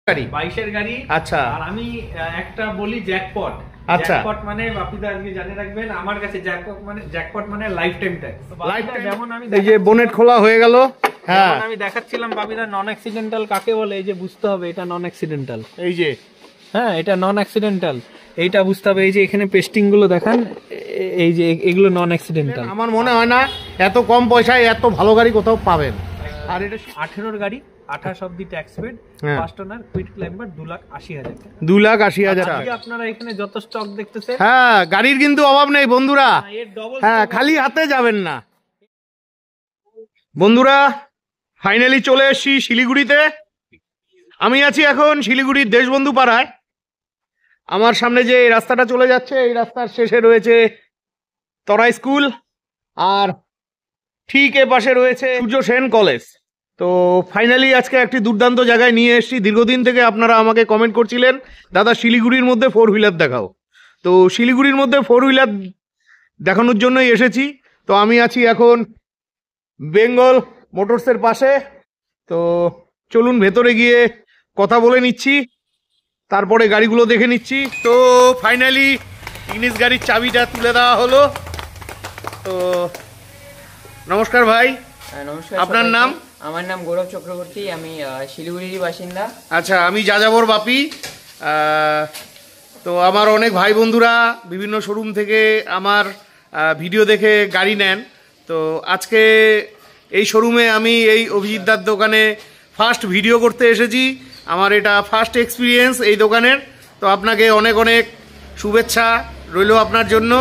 22-এর গাড়ি। আচ্ছা, আর আমি একটা বলি জ্যাকপট। আচ্ছা, জ্যাকপট মানে বাপিদা আজকে জানে রাখবেন, আমার কাছে জ্যাকপট মানে লাইফ টাইম ট্যাক্স। যেমন আমি এই যে বোনেট খোলা হয়ে গেল। হ্যাঁ, আমি দেখাচ্ছিলাম বাপিদা নন অ্যাক্সিডেন্টাল কাকে বলে, এই যে বুঝতে হবে এটা নন অ্যাক্সিডেন্টাল। এই যে হ্যাঁ, এটা নন অ্যাক্সিডেন্টাল, এইটা বুঝতে হবে। এই যে এখানে পেস্টিং গুলো দেখান, এই যে এগুলো নন অ্যাক্সিডেন্টাল। আমার মনে হয় না এত কম পয়সায় এত ভালো গাড়ি কোথাও পাবেন। আর এটা 18-র গাড়ি, 28 অবধি tax paid, first owner, quick climber, 2,80,000 টাকা। 2,80,000 টাকা। আপনারা এখানে যত স্টক দেখতেছেন, হ্যাঁ, গাড়ির কিন্তু অভাব নেই বন্ধুরা। হ্যাঁ, খালি হাতে যাবেন না বন্ধুরা। ফাইনালি চলে এসেছি শিলিগুড়িতে। আমি আছি এখন শিলিগুড়ির দেশবন্ধু পাড়ায়। আমার সামনে যে রাস্তাটা চলে যাচ্ছে, এই রাস্তার শেষে রয়েছে তরাই স্কুল, আর ঠিক এ পাশে রয়েছে সূর্য সেন কলেজ। তো ফাইনালি আজকে একটি দুর্দান্ত জায়গায় নিয়ে এসেছি। দীর্ঘদিন থেকে আপনারা আমাকে কমেন্ট করছিলেন, দাদা শিলিগুড়ির মধ্যে 4 হুইলার দেখাও। তো শিলিগুড়ির মধ্যে 4 হুইলার দেখানোর জন্যই এসেছি। তো আমি আছি এখন বেঙ্গল মোটরসের পাশে। তো চলুন ভেতরে গিয়ে কথা বলে নিচ্ছি, তারপরে গাড়িগুলো দেখে নিচ্ছি। তো ফাইনালি ইগনিস গাড়ির চাবিটা তুলে দেওয়া হলো। তো নমস্কার ভাই। নমস্কার, আপনার নাম? আমার নাম গৌরব চক্রবর্তী, আমি শিলিগুড়ির বাসিন্দা। আচ্ছা, আমি যাযাবর বাপি। তো আমার অনেক ভাই বন্ধুরা বিভিন্ন শোরুম থেকে আমার ভিডিও দেখে গাড়ি নেন। তো আজকে এই শোরুমে আমি এই অভিজিৎদার দোকানে ফার্স্ট ভিডিও করতে এসেছি। আমার এটা ফার্স্ট এক্সপিরিয়েন্স এই দোকানের। তো আপনাকে অনেক অনেক শুভেচ্ছা রইল আপনার জন্য।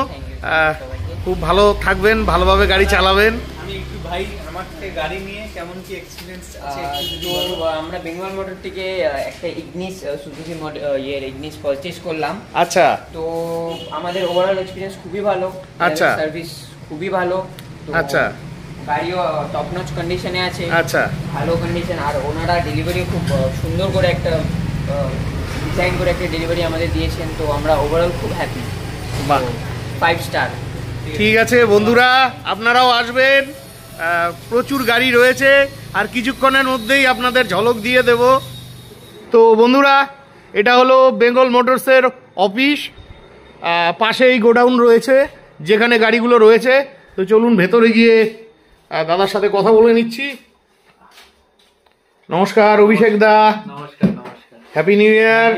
খুব ভালো থাকবেন, ভালোভাবে গাড়ি চালাবেন। আমি একটু ভাই আমার থেকে গাড়ি নিয়ে কেমন কি এক্সপিরিয়েন্স আছে তো আমরা বেঙ্গল মোটর থেকে একটা ইগনিস সুজুকি ইগনিস পারচেজ করলাম। আচ্ছা, তো আমাদের ওভারঅল এক্সপিরিয়েন্স খুবই ভালো। আচ্ছা, সার্ভিস খুবই ভালো। আচ্ছা, গাড়িও টপ নচ কন্ডিশনে আছে। আচ্ছা, ভালো কন্ডিশন। আর ওনারা ডেলিভারি খুব সুন্দর করে একটা ডিজাইন করে একটা ডেলিভারি আমাদের দিয়েছেন। তো আমরা ওভারঅল খুব হ্যাপি। 5 স্টার। ঠিক আছে বন্ধুরা, আপনারাও আসবেন। প্রচুর গাড়ি রয়েছে, আর কিছুক্ষণের মধ্যেই আপনাদের ঝলক দিয়ে দেব। তো বন্ধুরা, এটা হলো বেঙ্গল মোটরসের অফিস। পাশেই গোডাউন রয়েছে যেখানে গাড়িগুলো রয়েছে। তো চলুন ভেতরে গিয়ে দাদার সাথে কথা বলে নিচ্ছি। নমস্কার অভিষেক দা। নমস্কার। নমস্কার, হ্যাপি নিউ ইয়ার।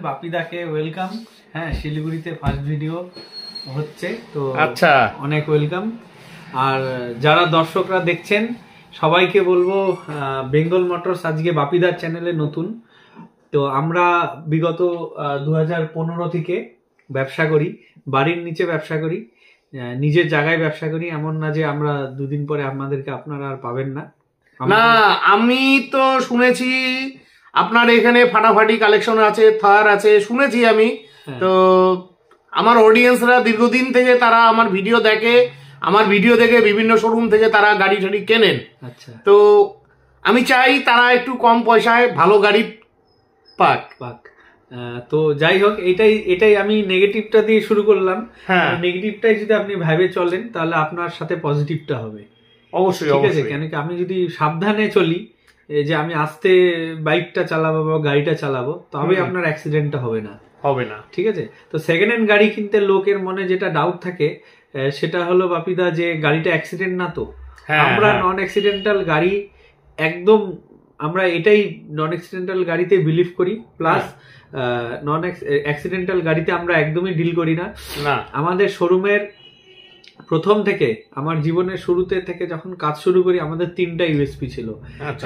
বাপিদাকে ওয়েলকাম। হ্যাঁ, শিলিগুড়িতে ফার্স্ট ভিডিও হচ্ছে, তো আচ্ছা, অনেক ওয়েলকাম। আর যারা দর্শকরা দেখছেন সবাইকে বলবো, বেঙ্গল মোটরস আজকে বাপিদার চ্যানেলে নতুন। তো আমরা বিগত 2015 থেকে ব্যবসা করি, বাড়ির নিচে ব্যবসা করি, নিজের জায়গায় ব্যবসা করি। এমন না যে আমরা দুদিন পরে আপনাদেরকে আপনারা আর পাবেন না। না, আমি তো শুনেছি আপনার এখানে ফাটাফাটি কালেকশন আছে, থার আছে, শুনেছি আমি। তো আমার অডিয়েন্সরা দীর্ঘদিন থেকে তারা আমার ভিডিও দেখে, আমার ভিডিও দেখে বিভিন্ন শোরুম থেকে তারা গাড়ি টাড়ি কেনেন। আচ্ছা, তো আমি চাই তারা একটু কম পয়সায় ভালো গাড়ি পাক। তো যাই হোক, এটাই আমি নেগেটিভটা দিয়ে শুরু করলাম। নেগেটিভটাই যদি আপনি ভাবে চলেন তাহলে আপনার সাথে পজিটিভটা হবে অবশ্যই। ঠিক আছে, কেন কি আমি যদি সাবধানে চলি, যে আমি আস্তে বাইকটা চালাবো বা গাড়িটা চালাবো, তবে আপনার অ্যাক্সিডেন্টটা হবে না। ঠিক আছে। তো সেকেন্ড হ্যান্ড গাড়ি কিনতে লোকের মনে যেটা ডাউট থাকে সেটা হলো বাপিদা যে গাড়িটা অ্যাক্সিডেন্ট না তো। আমরা নন অ্যাক্সিডেন্টাল গাড়ি একদম, আমরা এটাই নন অ্যাক্সিডেন্টাল গাড়িতে বিলিভ করি। প্লাস নন অ্যাক্সিডেন্টাল গাড়িতে আমরা একদমই ডিল করি না। আমাদের শোরুমের প্রথম থেকে, আমার জীবনের শুরুতে থেকে যখন কাজ শুরু করি, আমাদের 3টা ইউএসপি ছিল।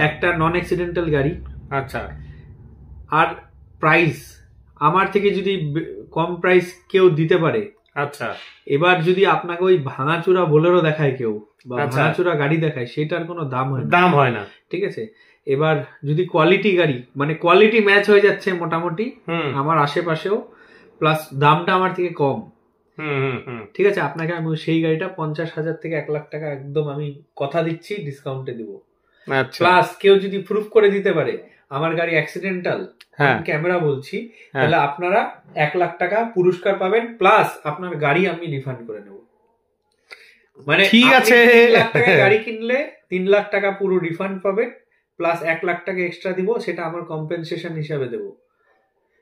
একটা নন অ্যাক্সিডেন্টাল গাড়ি, আচ্ছা, আর প্রাইস আমার থেকে যদি কম প্রাইস কেউ দিতে পারে, আচ্ছা, এবার যদি আপনাকে ওই ভাঙাচুরা বোলেরো দেখায় কেউ বা ভাঙাচুরা গাড়ি দেখায়, সেটার কোনো দাম হয় না। ঠিক আছে। এবার যদি কোয়ালিটি গাড়ি, মানে কোয়ালিটি ম্যাচ হয়ে যাচ্ছে মোটামুটি আমার আশেপাশেও, প্লাস দামটা আমার থেকে কম, ঠিক আছে, আপনাকে আমি সেই গাড়িটা 50,000 থেকে 1 লাখ টাকা একদম আমি কথা দিচ্ছি ডিসকাউন্টে দিব। প্লাস কেউ যদি প্রুফ করে দিতে পারে আমার গাড়ি অ্যাক্সিডেন্টাল, ক্যামেরা বলছি, তাহলে আপনারা 1 লাখ টাকা পুরস্কার পাবেন, প্লাস আপনার গাড়ি আমি রিফান্ড করে নেব। মানে ঠিক আছে, 3 লাখ টাকা গাড়ি কিনলে 3 লাখ টাকা পুরো রিফান্ড পাবেন, প্লাস 1 লাখ টাকা এক্সট্রা দিব, সেটা আমার কম্পেনসেশন হিসাবে দেবো।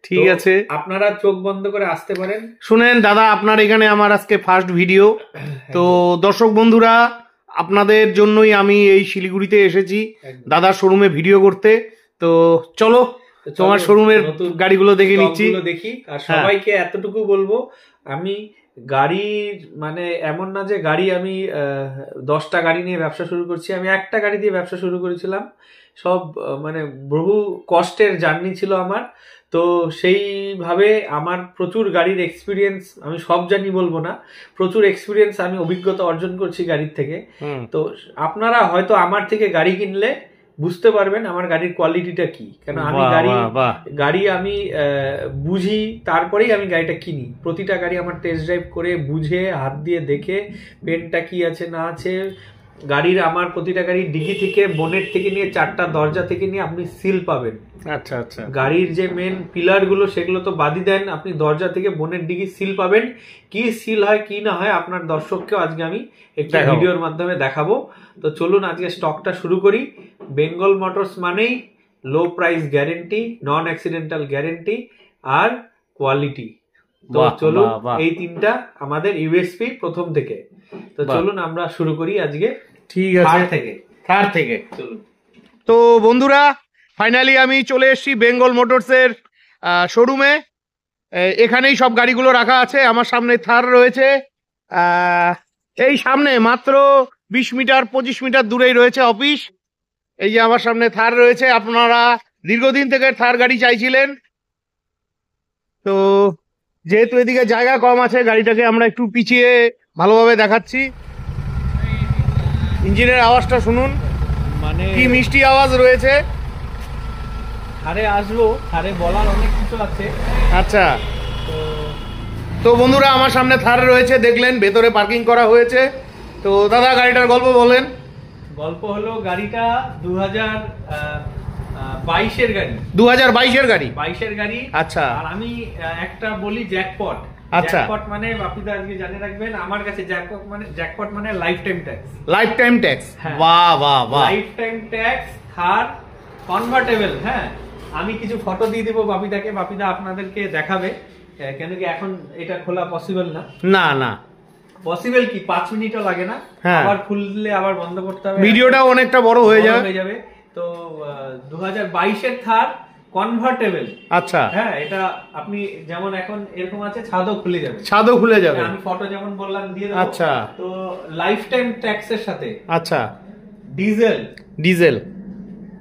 ঠিক আছে, আপনারা চোখ বন্ধ করে আসতে পারেন। শুনেন দাদা, আপনার এখানে আমার আজকে ফার্স্ট ভিডিও, তো দর্শক বন্ধুরা আপনাদের জন্যই আমি এই শিলিগুড়িতে এসেছি দাদার শোরুমে ভিডিও করতে। তো চলো তোমার শোরুমের গাড়িগুলো দেখে নিচ্ছি, দেখি। আর সবাইকে এতটুকু বলবো, আমি গাড়ির মানে এমন না যে গাড়ি আমি 10টা গাড়ি নিয়ে ব্যবসা শুরু করছি, আমি একটা গাড়ি দিয়ে ব্যবসা শুরু করেছিলাম। সব মানে বহু কষ্টের জার্নি ছিল আমার। তো সেইভাবে আমার প্রচুর গাড়ির এক্সপিরিয়েন্স, আমি সব জানি বলবো না, প্রচুর এক্সপিরিয়েন্স আমি অভিজ্ঞতা অর্জন করছি গাড়ির থেকে। তো আপনারা হয়তো আমার থেকে গাড়ি কিনলে বুঝতে পারবেন আমার গাড়ির কোয়ালিটিটা কি, কেন আমি গাড়ি আমি বুঝি, তারপরেই আমি গাড়িটা কিনি। প্রতিটা গাড়ি আমার টেস্ট ড্রাইভ করে বুঝে হাত দিয়ে দেখে পেনটা কি আছে না আছে, গাড়ির আমার প্রতিটা গাড়ির ডিগি থেকে বোনেট থেকে নিয়ে 4টা দরজা থেকে নিয়ে আপনি সিল পাবেন। আচ্ছা আচ্ছা, গাড়ির যে মেন পিলার গুলো সেগুলো তো বাদই দেন, আপনি দরজা থেকে বোনেট ডিগি সিল পাবেন। কি সিল হয় কি না হয় আপনার দর্শককেও আজকে আমি একটা ভিডিওর মাধ্যমে দেখাবো। তো চলুন আজকে স্টকটা শুরু করি। বেঙ্গল মোটরস মানেই লো প্রাইস গ্যারেন্টি, নন অ্যাক্সিডেন্টাল গ্যারেন্টি আর কোয়ালিটি। তো চলুন, এই তিনটা আমাদের ইউএসপি প্রথম থেকে। তো চলুন আমরা শুরু করি আজকে। ঠিক আছে, থার থেকে চলুন। তো বন্ধুরা ফাইনালি আমি চলে এসেছি বেঙ্গল মোটরসের শোরুমে। এখানেই সব গাড়িগুলো রাখা আছে। আমার সামনে থার রয়েছে, এই সামনে মাত্র 20 মিটার 25 মিটার দূরেই রয়েছে অফিস। এই যে আমার সামনে থার রয়েছে, আপনারা দীর্ঘদিন থেকে থার গাড়ি চাইছিলেন। তো যেহেতু এদিকে জায়গা কম আছে, গাড়িটাকে আমরা একটু পিছিয়ে ভালোভাবে দেখাচ্ছি। ইঞ্জিনের আওয়াজটা শুনুন, মানে কি মিষ্টি আওয়াজ রয়েছে। থারে আসবো, থারে বলার অনেক কিছু আছে। আচ্ছা, তো বন্ধুরা আমার সামনে থার রয়েছে, দেখলেন ভেতরে পার্কিং করা হয়েছে। তো দাদা গাড়িটার গল্প বলেন। গল্প হলো গাড়িটা 2022-এর গাড়ি। 2022-এর গাড়ি? 22-এর গাড়ি। আচ্ছা, আর আমি একটা বলি জ্যাকপট। আচ্ছা, জ্যাকপট মানে আপনারা আজকে জানে রাখবেন, আমার কাছে জ্যাকপট মানে life time tax. Life time tax, বাহ বাহ বাহ। লাইফ টাইম ট্যাক্স, থার কনভার্টেবল। হ্যাঁ, আমি কিছু ফটো দিয়ে দেবো বাপিদাকে, বাপিদা আপনাদেরকে দেখাবে, কেন কি এখন এটা খোলা পসিবল না। না না, পসিবল কি 5 মিনিটও লাগে না, আবার খুললে আবার বন্ধ করতে হবে, ভিডিওটাও অনেকটা বড় হয়ে যাবে। তো 2022-এর থার কনভার্টেবল। আচ্ছা, হ্যাঁ, এটা আপনি যেমন এখন এরকম আছে, ছাদও খুলে যাবে, ছাদও খুলে যাবে। আমি ফটো যেমন বললাম দিয়ে দেব। আচ্ছা, তো লাইফ টাইম ট্যাক্সের সাথে। আচ্ছা, ডিজেল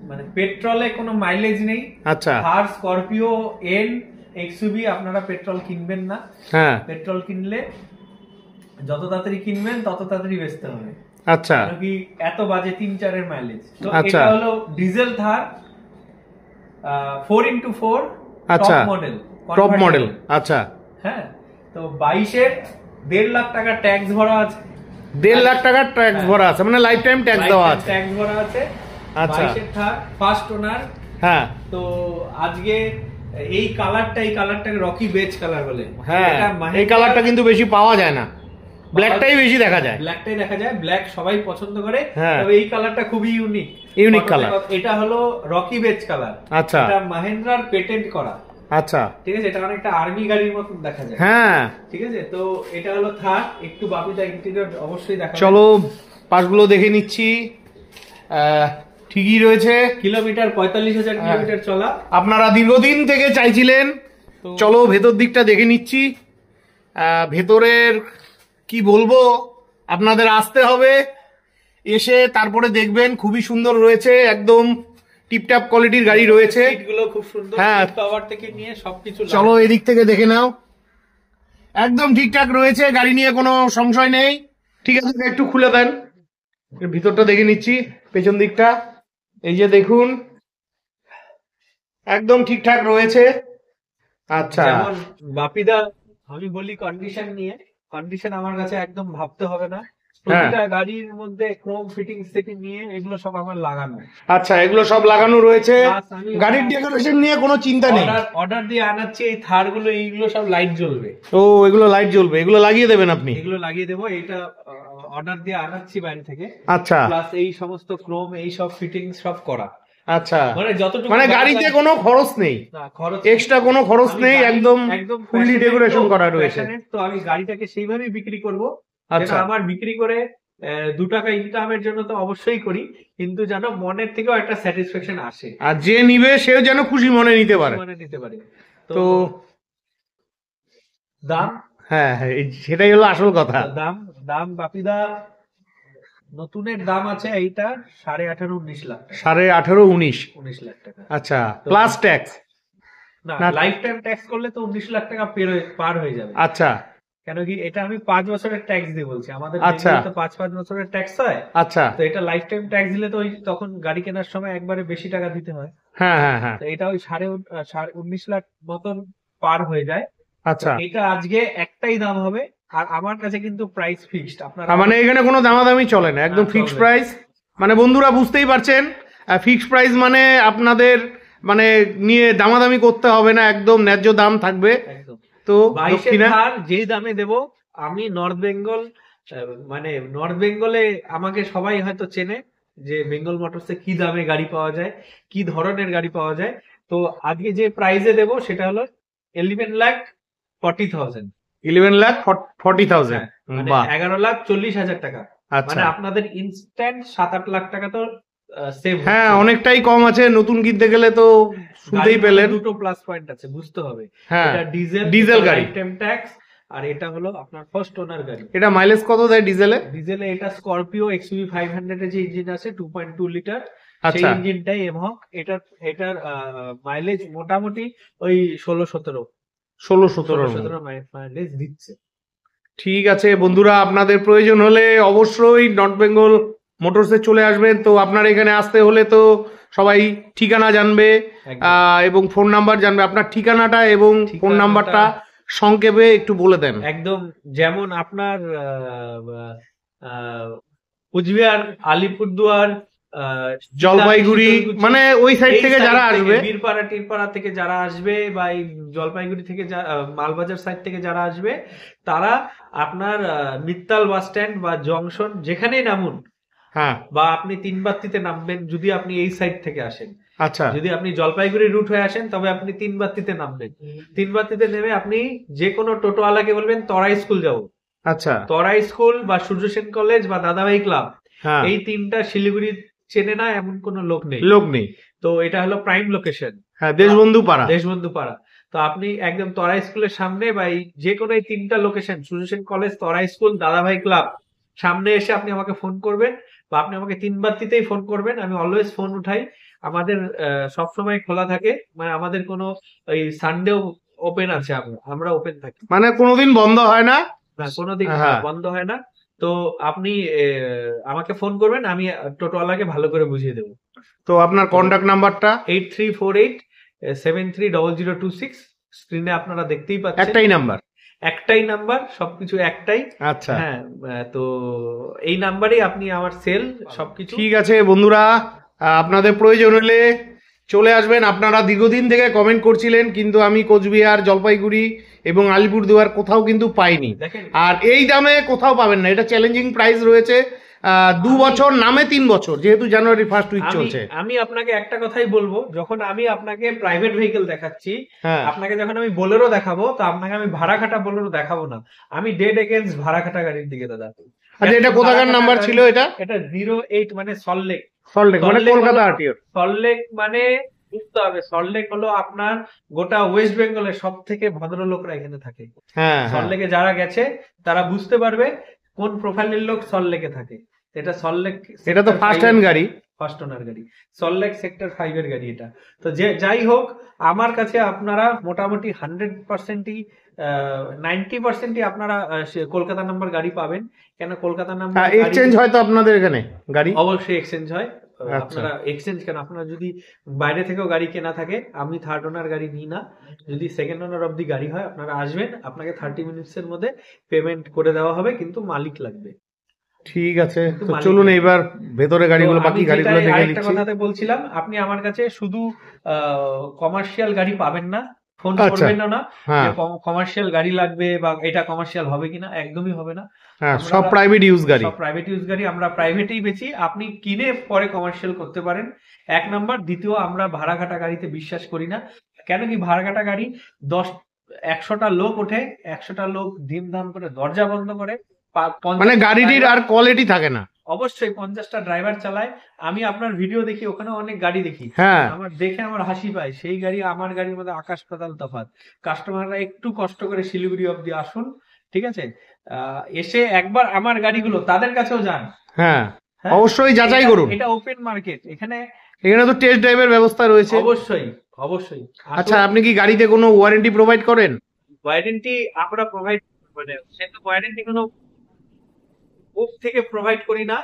মানে পেট্রোলে কোনো মাইলেজ নেই। আচ্ছা, থার স্করপিও এন এক্সইউভি আপনারা পেট্রোল কিনবেন না। হ্যাঁ, পেট্রোল কিনলে যত তাড়াতাড়ি কিনবেন তত তাড়াতাড়ি বেচতে হবে। আচ্ছা, কি এত বাজে 3-4-এর মাইলেজ। তো এটা হলো ডিজেল থার 4x4 আচ্ছা, টপ মডেল। আচ্ছা, হ্যাঁ, তো 22-এর 1.5 লাখ টাকা ট্যাক্স ভরা আছে। 1.5 লাখ টাকা ট্যাক্স ভরা আছে, মানে লাইফ টাইম ট্যাক্স দেওয়া আছে, ট্যাক্স ভরা আছে। আচ্ছা, 22-এর থার ফার্স্ট ওনার। হ্যাঁ, তো আজকে এই কালারটাকে রকি বেজ কালার বলে। হ্যাঁ, এই কালারটা কিন্তু বেশি পাওয়া যায় না, ব্ল্যাকটাই বেশি দেখা যায়। ব্ল্যাক সবাই পছন্দ করে, তবে এই কালারটা খুবই ইউনিক কালার। এটা হলো রকি বেজ কালার। আচ্ছা, এটা মাহিন্দ্রার পেটেন্ট করা। আচ্ছা, ঠিক আছে, এটা অনেকটা আর্মি গাড়ির মতন দেখা যায়। হ্যাঁ, ঠিক আছে। তো এটা হলো থার। একটু বাপিদা ইন্টেরিয়র অবশ্যই দেখা। চলো পাশগুলো দেখে নিচ্ছি। ঠিকই রয়েছে, কিলোমিটার 45,000 কিলোমিটার চলা। আপনারা দীর্ঘদিন থেকে চাইছিলেন। চলো ভেতর দিকটা দেখে নিচ্ছি। ভেতরের কি বলবো, আপনাদের আসতে হবে, এসে তারপরে দেখবেন। খুবই সুন্দর রয়েছে, একদম টিপটাপ কোয়ালিটির গাড়ি রয়েছে, সিটগুলো খুব সুন্দর, হ্যাঁ, পাওয়ার থেকে নিয়ে সবকিছু। চলো এদিক থেকে দেখে নাও, একদম ঠিকঠাক রয়েছে, গাড়ি নিয়ে কোনো সংশয় নেই। ঠিক আছে, একটু খুলে দেন, ভিতরটা দেখে নিচ্ছি, পেছন দিকটা। এই যে দেখুন, একদম ঠিকঠাক রয়েছে। আচ্ছা, যেমন বাপিদা আমি বলি কন্ডিশন নিয়ে, কন্ডিশন আমার কাছে একদম ভাবতে হবে না। প্রতিটা গাড়ির মধ্যে ক্রোম ফিটিংস থেকে নিয়ে এগুলো সব আমার লাগানো। আচ্ছা, এগুলো সব লাগানো রয়েছে, গাড়ির ডেকোরেশন নিয়ে কোনো চিন্তা নেই। অর্ডার দিয়ে আনাচ্ছি এই থার গুলো, এইগুলো সব লাইট জ্বলবে। ও, এগুলো লাইট জ্বলবে, এগুলো লাগিয়ে দেবেন আপনি? এগুলো লাগিয়ে দেবো, এটা অর্ডার দিয়ে আনাচ্ছি বাইরে থেকে। আচ্ছা, প্লাস এই সমস্ত ক্রোম এই সব ফিটিংস সব করা। আচ্ছা, মানে যতটুকু মানে গাড়িতে কোনো খরচ নেই, এক্সট্রা কোনো খরচ নেই, একদম ফুললি ডেকোরেশন করা রয়েছে। তো আমি গাড়িটাকে সেইভাবেই বিক্রি করব। আচ্ছা, আমার বিক্রি করে 2 টাকা ইনকামের জন্য তো অবশ্যই করি, কিন্তু যেন মনের থেকেও একটা স্যাটিসফ্যাকশন আসে, আর যে নিবে সেও যেন খুশি মনে নিতে পারে। তো দাম, হ্যাঁ হ্যাঁ, সেটাই হলো আসল কথা। দাম বাপিদা নতুনের দাম আছে এইটা 18.5-19 লাখ, 18.5-19 লাখ টাকা। আচ্ছা, প্লাস ট্যাক্স? না, লাইফ টাইম ট্যাক্স করলে তো 19 লাখ টাকা পার হয়ে যাবে। আচ্ছা, কেন কি এটা আমি 5 বছরের ট্যাক্স দিয়ে বলছি, আমাদের আচ্ছা, তো 5 বছরের ট্যাক্স হয়। আচ্ছা, তো এটা লাইফ টাইম ট্যাক্স দিলে তো তখন গাড়ি কেনার সময় একবারে বেশি টাকা দিতে হয়। হ্যাঁ হ্যাঁ হ্যাঁ, তো এটা ওই 19 লাখ মতন পার হয়ে যায়। আচ্ছা, এটা আজকে একটাই দাম হবে, আর আমার কাছে কিন্তু প্রাইস ফিক্সড। আপনারা মানে এখানে কোনো দামাদামি চলে না, একদম ফিক্সড প্রাইস। মানে বন্ধুরা বুঝতেই পারছেন, ফিক্সড প্রাইস মানে আপনাদের মানে নিয়ে দামাদামি করতে হবে না, একদম ন্যায্য দাম থাকবে। তো যেই দামে দেব আমি, নর্থ বেঙ্গল, মানে নর্থ বেঙ্গলে আমাকে সবাই হয়তো চেনে যে বেঙ্গল মোটরসে কি দামে গাড়ি পাওয়া যায়, কি ধরনের গাড়ি পাওয়া যায়। তো আজকে যে প্রাইসে দেব সেটা হলো 11,40,000। 11,40,000, মানে 11,40,000 টাকা। মানে আপনাদের ইনস্ট্যান্ট 7-8 লাখ টাকা তো সেভ। হ্যাঁ, অনেকটাই কম আছে। নতুন কিনতে গেলে তো শুনতেই পেলেন, দুটো প্লাস পয়েন্ট আছে, বুঝতে হবে। হ্যাঁ, এটা ডিজেল গাড়ি, লাইফ টাইম ট্যাক্স, আর এটা হলো আপনার ফার্স্ট ওনার গাড়ি। এটা মাইলেজ কত দেয় ডিজেলে? এটা স্করপিও XUV 500 এর যে ইঞ্জিন আছে 2.2 লিটার, সেই ইঞ্জিনটাই এমহক। এটার মাইলেজ মোটামুটি ওই 16-17 মাইলেজ দিচ্ছে। ঠিক আছে বন্ধুরা, আপনাদের প্রয়োজন হলে অবশ্যই নর্থ বেঙ্গল মোটরসে চলে আসবেন। তো আপনার এখানে আসতে হলে তো সবাই ঠিকানা জানবে এবং ফোন নাম্বার জানবে। আপনার ঠিকানাটা এবং ফোন নাম্বারটা সংক্ষেপে একটু বলে দেন। একদম, যেমন আপনার কুচবিহার, আলিপুরদুয়ার, জলপাইগুড়ি, মানে ওই সাইড থেকে যারা আসবে, বীরপাড়া টিরপাড়া থেকে যারা আসবে, বা এই জলপাইগুড়ি থেকে মালবাজার সাইড থেকে যারা আসবে, তারা আপনার মিত্তাল বাস স্ট্যান্ড বা জংশন যেখানেই নামুন, হ্যাঁ, বা আপনি 3 বাত্তিতে নামবেন যদি আপনি এই সাইড থেকে আসেন। আচ্ছা, যদি আপনি জলপাইগুড়ি রুট হয়ে আসেন তবে আপনি 3 বাত্তিতে নামবেন। 3 বাত্তিতে নেমে আপনি যে কোনো টোটোওয়ালাকে বলবেন তরাই স্কুল যাবো। আচ্ছা, তরাই স্কুল বা সূর্য সেন কলেজ বা দাদাভাই ক্লাব, এই তিনটা শিলিগুড়ি চেনে না এমন কোন লোক নেই। তো এটা হলো প্রাইম লোকেশন। হ্যাঁ, দেশবন্ধু পাড়া। তো আপনি একদম তরাই স্কুলের সামনে, বা যে কোনো এই 3টা লোকেশন, সূর্য সেন কলেজ, তরাই স্কুল, দাদাভাই ক্লাব, সামনে এসে আপনি আমাকে ফোন করবেন, বা আপনি আমাকে 3 বাত্তিতেই ফোন করবেন। আমি অলওয়েজ ফোন উঠাই। আমাদের সবসময় খোলা থাকে, মানে আমাদের কোনো ওই সানডেও ওপেন আছে, আমরা ওপেন থাকি, মানে কোনোদিন বন্ধ হয় না, কোনোদিন বন্ধ হয় না। তো আপনি আমাকে ফোন করবেন, আমি টোটোওয়ালাকে ভালো করে বুঝিয়ে দেবো। তো আপনার কন্ট্যাক্ট নাম্বারটা 8348-730026। স্ক্রিনে আপনারা দেখতেই পাচ্ছেন, একটাই নাম্বার, সবকিছু একটাই। আচ্ছা, হ্যাঁ, তো এই নাম্বারেই আপনি আমার সেল সবকিছু। ঠিক আছে বন্ধুরা, আপনাদের প্রয়োজন হলে চলে আসবেন। আপনারা দীর্ঘদিন থেকে কমেন্ট করছিলেন, কিন্তু আমি কোচবিহার, জলপাইগুড়ি এবং আলিপুরদুয়ার কোথাও কিন্তু পাইনি। আর এই দামে কোথাও পাবেন না, এটা চ্যালেঞ্জিং প্রাইস রয়েছে। 2 বছর নামে 3 বছর, যেহেতু জানুয়ারি 1st উইক চলছে। আমি আপনাকে একটা কথাই বলবো, যখন আমি আপনাকে প্রাইভেট ভেহিকেল দেখাচ্ছি, আপনাকে যখন আমি বোলেরো দেখাবো, তো আপনাকে আমি ভাড়া খাটা বোলেরো দেখাবো না। আমি ডেড এগেইনস্ট ভাড়া খাটা গাড়ির দিকে দাদা। আচ্ছা, এটা কোথাকার নাম্বার ছিল? এটা 08, মানে সল্টলেক, মানে কলকাতা আরটিও। সল্টলেক মানে বুঝতে হবে, সল্টলেক হলো আপনার গোটা ওয়েস্ট বেঙ্গলের সব থেকে ভদ্রলোকরা এখানে থাকে। সল্টলেকে যারা গেছে তারা বুঝতে পারবে কোন প্রোফাইলের লোক সল্টলেকে থাকে। এটা সল্টলেক, এটা তো ফার্স্ট হ্যান্ড গাড়ি, ফার্স্ট ওনার গাড়ি, সল্টলেক সেক্টর 5 এর গাড়ি এটা। তো যাই হোক, আমার কাছে আপনারা মোটামুটি 100%ই 90%ই আপনারা কলকাতা নাম্বার গাড়ি পাবেন। কেন কলকাতা নাম্বার এক্সচেঞ্জ হয় তো আপনাদের এখানে গাড়ি? অবশ্যই এক্সচেঞ্জ হয়। আপনারা এক্সচেঞ্জ কেন, আপনারা যদি বাইরে থেকেও গাড়ি কেনা থাকে, আমি থার্ড ওনার গাড়ি নিই না। যদি সেকেন্ড ওনার অব দি গাড়ি হয়, আপনারা আসবেন, আপনাকে 30 মিনিটস এর মধ্যে পেমেন্ট করে দেওয়া হবে, কিন্তু মালিক লাগবে। ঠিক আছে, তো চলুন এবার ভেতরে গাড়িগুলো, বাকি গাড়িগুলো দেখে নিচ্ছি। একটা কথাতে বলছিলাম, আপনি আমার কাছে শুধু কমার্শিয়াল গাড়ি পাবেন না, ফোন করবেন না যে কমার্শিয়াল গাড়ি লাগবে বা এটা কমার্শিয়াল হবে কিনা, একদমই হবে না। সব প্রাইভেট ইউজ গাড়ি, সব প্রাইভেট ইউজ গাড়ি আমরা প্রাইভেটেই বেচি। আপনি কিনে পরে কমার্শিয়াল করতে পারেন, এক নাম্বার। দ্বিতীয়, আমরা ভাড়া কাটা গাড়িতে বিশ্বাস করি না। কেন কি, ভাড়া কাটা গাড়ি 100টা লোক ওঠে, 100টা লোক ধিমধাম করে দরজা বন্ধ করে, মানে গাড়িটির আর কোয়ালিটি থাকে না। অবশ্যই 50টা ড্রাইভার চালায়। আমি আপনার ভিডিও দেখি, ওখানে অনেক গাড়ি দেখি, আমার দেখে আমার হাসি পায়। সেই গাড়ি আমার গাড়ির মধ্যে আকাশ পাতাল তফাৎ। কাস্টমাররা একটু কষ্ট করে শিলিগুড়ি অব্দি আসুন, ঠিক আছে, এসে একবার আমার গাড়িগুলো তাদের কাছেও যান। হ্যাঁ, অবশ্যই যাচাই করুন। এটা ওপেন মার্কেট, এখানে তো টেস্ট ড্রাইভের ব্যবস্থা রয়েছে। অবশ্যই অবশ্যই। আচ্ছা, আপনি কি গাড়িতে কোনো ওয়ারেন্টি প্রোভাইড করেন? ওয়ারেন্টি আমরা প্রোভাইড মানে সেটা ওয়ারেন্টি কোনো বুক থেকে প্রোভাইড করি না,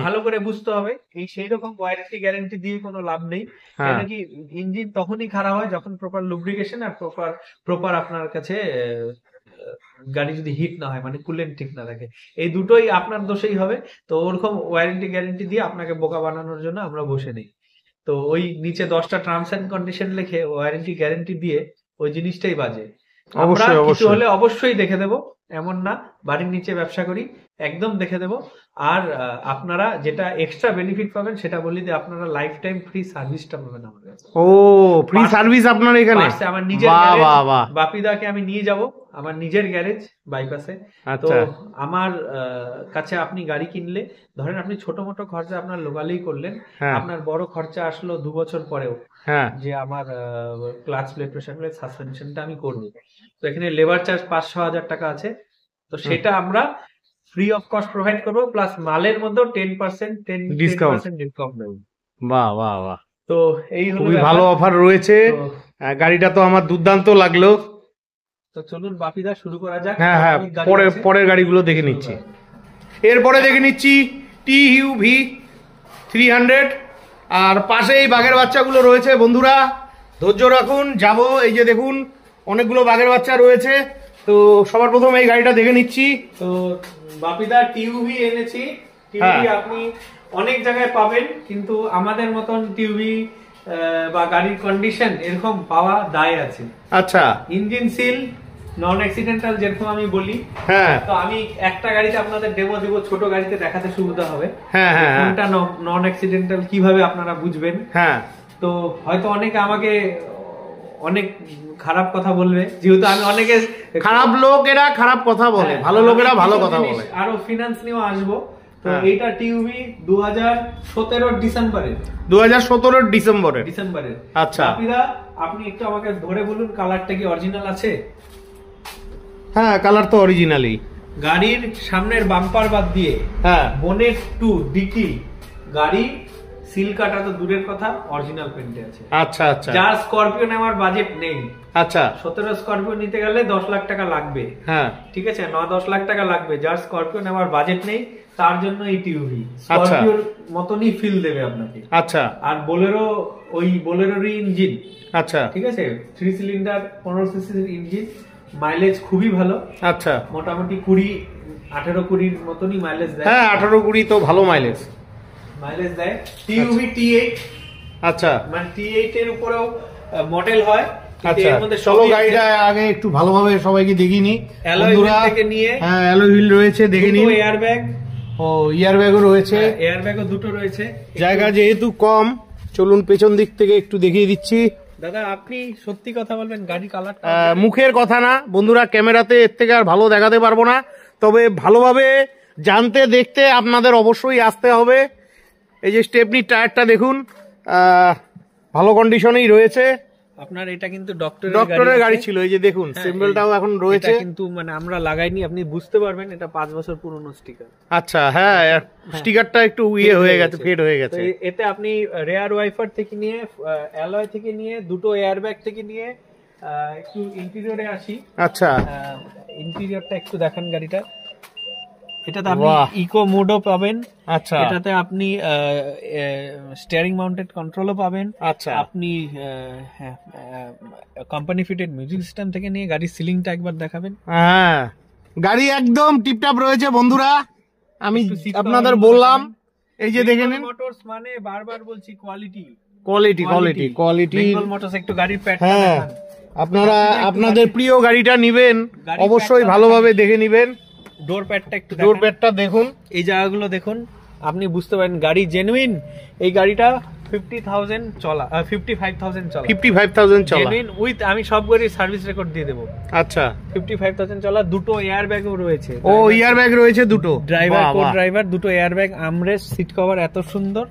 ভালো করে বুঝতে হবে। এই সেই রকম ওয়ারেন্টি গ্যারান্টি দিয়ে কোনো লাভ নেই। কেন কি, ইঞ্জিন তখনই খারাপ হয় যখন প্রপার লুব্রিকেশন আর প্রপার আপনার কাছে গাড়ি যদি হিট না হয়, মানে কুলেন্ট ঠিক না থাকে, এই দুটোই আপনার দোষেই হবে। তো ওরকম ওয়ারেন্টি গ্যারান্টি দিয়ে আপনাকে বোকা বানানোর জন্য আমরা বসে নেই। তো ওই নিচে 10টা টার্মস এন্ড কন্ডিশন লিখে ওয়ারেন্টি গ্যারান্টি দিয়ে ওই জিনিসটাই বাজে। আমরা কিছু হলে অবশ্যই দেখে দেবো, এমন না বাড়ির নিচে ব্যবসা করি, একদম দেখে দেবো। আর আপনারা যেটা এক্সট্রা বেনিফিট পাবেন সেটা বলি যে আপনারা লাইফ টাইম ফ্রি সার্ভিসটা পাবেন আমার কাছে। ও, ফ্রি সার্ভিস আপনার এখানে? আমার নিজের বাপিদাকে আমি নিয়ে যাব আমার নিজের গ্যারেজ বাইপাসে। তো আমার কাছে আপনি গাড়ি কিনলে, ধরেন আপনি ছোট মোটো খরচা আপনার লোকালেই করলেন, আপনার বড় খরচা আসলো 2 বছর পরেও, যে আমার ক্লাচ প্লেট, প্রেসার প্লেট, সাসপেনশনটা আমি করবো, তো এখানে লেবার চার্জ 500,000 টাকা আছে। তো সেটা আমরা ফ্রি অফ কস্ট প্রোভাইড করবো, প্লাস মালের মধ্যে 10% ডিসকাউন্ট দেবো। বাহ বাহ বাহ। তো এই খুবই ভালো অফার রয়েছে। গাড়িটা তো আমার দুর্দান্ত লাগলো। তো চলুন বাপিদা শুরু করা যাক। হ্যাঁ, পরের গাড়িগুলো দেখে নিচ্ছি। এরপরে দেখে নিচ্ছি TUV 300, আর পাশেই বাঘের বাচ্চাগুলো রয়েছে। বন্ধুরা ধৈর্য রাখুন, যাবো। এই যে দেখুন অনেকগুলো বাঘের বাচ্চা রয়েছে। তো সবার প্রথমে এই গাড়িটা দেখে নিচ্ছি। তো বাপিদা TUV এনেছি। TUV আপনি অনেক জায়গায় পাবেন, কিন্তু আমাদের মতন TUV বা গাড়ির কন্ডিশন এরকম পাওয়া দায় আছে। আচ্ছা, ইঞ্জিন সিল, নন অ্যাক্সিডেন্টাল, যেরকম আমি বলি। তো আমি একটা গাড়িতে আপনাদের ডেমো দিব, ছোট গাড়িতে দেখাতে সুবিধা হবে কোনটা নন অ্যাক্সিডেন্টাল, কিভাবে আপনারা বুঝবেন। তো হয়তো অনেকে আমাকে অনেক খারাপ কথা বলবে, যেহেতু আমি অনেকে খারাপ লোকেরা খারাপ কথা বলে, ভালো লোকেরা ভালো কথা বলে। আরো ফিনান্স নিয়েও আসবো। তো এইটা TUV 2017 ডিসেম্বরে। 2017 ডিসেম্বরে। আচ্ছা, আপনি একটু আমাকে ধরে বলুন কালারটা কি অরিজিনাল আছে? হ্যাঁ, কালার তো অরিজিনালই। গাড়ির সামনের বাম্পার বাদ দিয়ে, বোনেট টু ডিকি, গাড়ি সিল কাটা তো দূরের কথা, অরিজিনাল পেন্টে আছে। আচ্ছা আচ্ছা। যার স্করপিও নেওয়ার বাজেট নেই, আচ্ছা, 17 স্করপিও নিতে গেলে 10 লাখ টাকা লাগবে। ঠিক আছে, 9-10 লাখ টাকা লাগবে। যার স্করপিও নেওয়ার বাজেট নেই তার জন্য এই TUV স্করপিওর মতনই ফিল দেবে আপনাকে। আচ্ছা। আর বোলেরো, ওই বোলেরোরই ইঞ্জিন। আচ্ছা, ঠিক আছে, 3 সিলিন্ডার 15 সিসির ইঞ্জিন, মাইলেজ খুবই ভালো। আচ্ছা, মোটামুটি 18-20 মতনই মাইলেজ দেয়। হ্যাঁ, 18-20 তো ভালো মাইলেজ দেয়। TUV T8। আচ্ছা, মানে T8 এর উপরেও মডেল হয়। আচ্ছা, চলো গাড়িটা আগে একটু ভালোভাবে সবাইকে দেখিনি। বন্ধুরা থেকে নিয়ে, হ্যাঁ, অ্যালয় হুইল রয়েছে, দেখে নিন। এয়ারব্যাগ, এয়ারব্যাগও রয়েছে। এয়ারব্যাগও দুটো রয়েছে। জায়গা যেহেতু কম, চলুন পেছন দিক থেকে একটু দেখিয়ে দিচ্ছি। দাদা আপনি সত্যি কথা বলবেন, গাড়ি কালার মুখের কথা না বন্ধুরা, ক্যামেরাতে এর থেকে আর ভালো দেখাতে পারবো না। তবে ভালোভাবে জানতে দেখতে আপনাদের অবশ্যই আসতে হবে। এই যে স্টেপনি টায়ারটা দেখুন, ভালো কন্ডিশনেই রয়েছে। আপনার এটা কিন্তু ডক্টরের গাড়ি ছিল। এই যে দেখুন সিম্বলটাও এখন রয়েছে, কিন্তু মানে আমরা লাগাইনি, আপনি বুঝতে পারবেন এটা 5 বছর পুরনো স্টিকার। আচ্ছা, হ্যাঁ, স্টিকারটা একটু হয়ে গেছে, ফেড হয়ে গেছে। এতে আপনি রেয়ার ওয়াইপার থেকে নিয়ে, অ্যালয় থেকে নিয়ে, দুটো এয়ারব্যাগ থেকে নিয়ে, একটু ইন্টেরিয়রে আসি। আচ্ছা, ইন্টেরিয়রটা একটু দেখান গাড়িটা। এটাতে আপনি ইকো মোডও পাবেন। আচ্ছা, এটাতে আপনি স্টিয়ারিং মাউন্টেড কন্ট্রোলও পাবেন। আচ্ছা, আপনি কোম্পানি ফিটেড মিউজিক সিস্টেম থেকে নিয়ে গাড়ির সিলিংটা একবার দেখাবেন। হ্যাঁ, গাড়ি একদম টিপটপ রয়েছে বন্ধুরা, আমি আপনাদের বললাম। এই যে দেখে নিন, মোটরস মানে বারবার বলছি কোয়ালিটি। বেঙ্গল মোটরস, একটু গাড়ির প্যাটার্ন। হ্যাঁ, আপনারা আপনাদের প্রিয় গাড়িটা নিবেন অবশ্যই ভালোভাবে দেখে নিবেন। ডোর প্যাডটা একটু ডোর প্যাডটা দেখুন, এই জায়গাগুলো দেখুন, আপনি বুঝতে পারেন গাড়ি জেনুইন। এই গাড়িটা 50,000 চলা, 55,000 চলা, 55,000 চলা জেনুইন উইথ, আমি সব গাড়ির সার্ভিস রেকর্ড দিয়ে দেবো। আচ্ছা, 55,000 চলা, দুটো এয়ার ব্যাগও রয়েছে। ও এয়ার ব্যাগ রয়েছে দুটো, ড্রাইভার কো ড্রাইভার দুটো air bag, armrest, seat cover এত সুন্দর,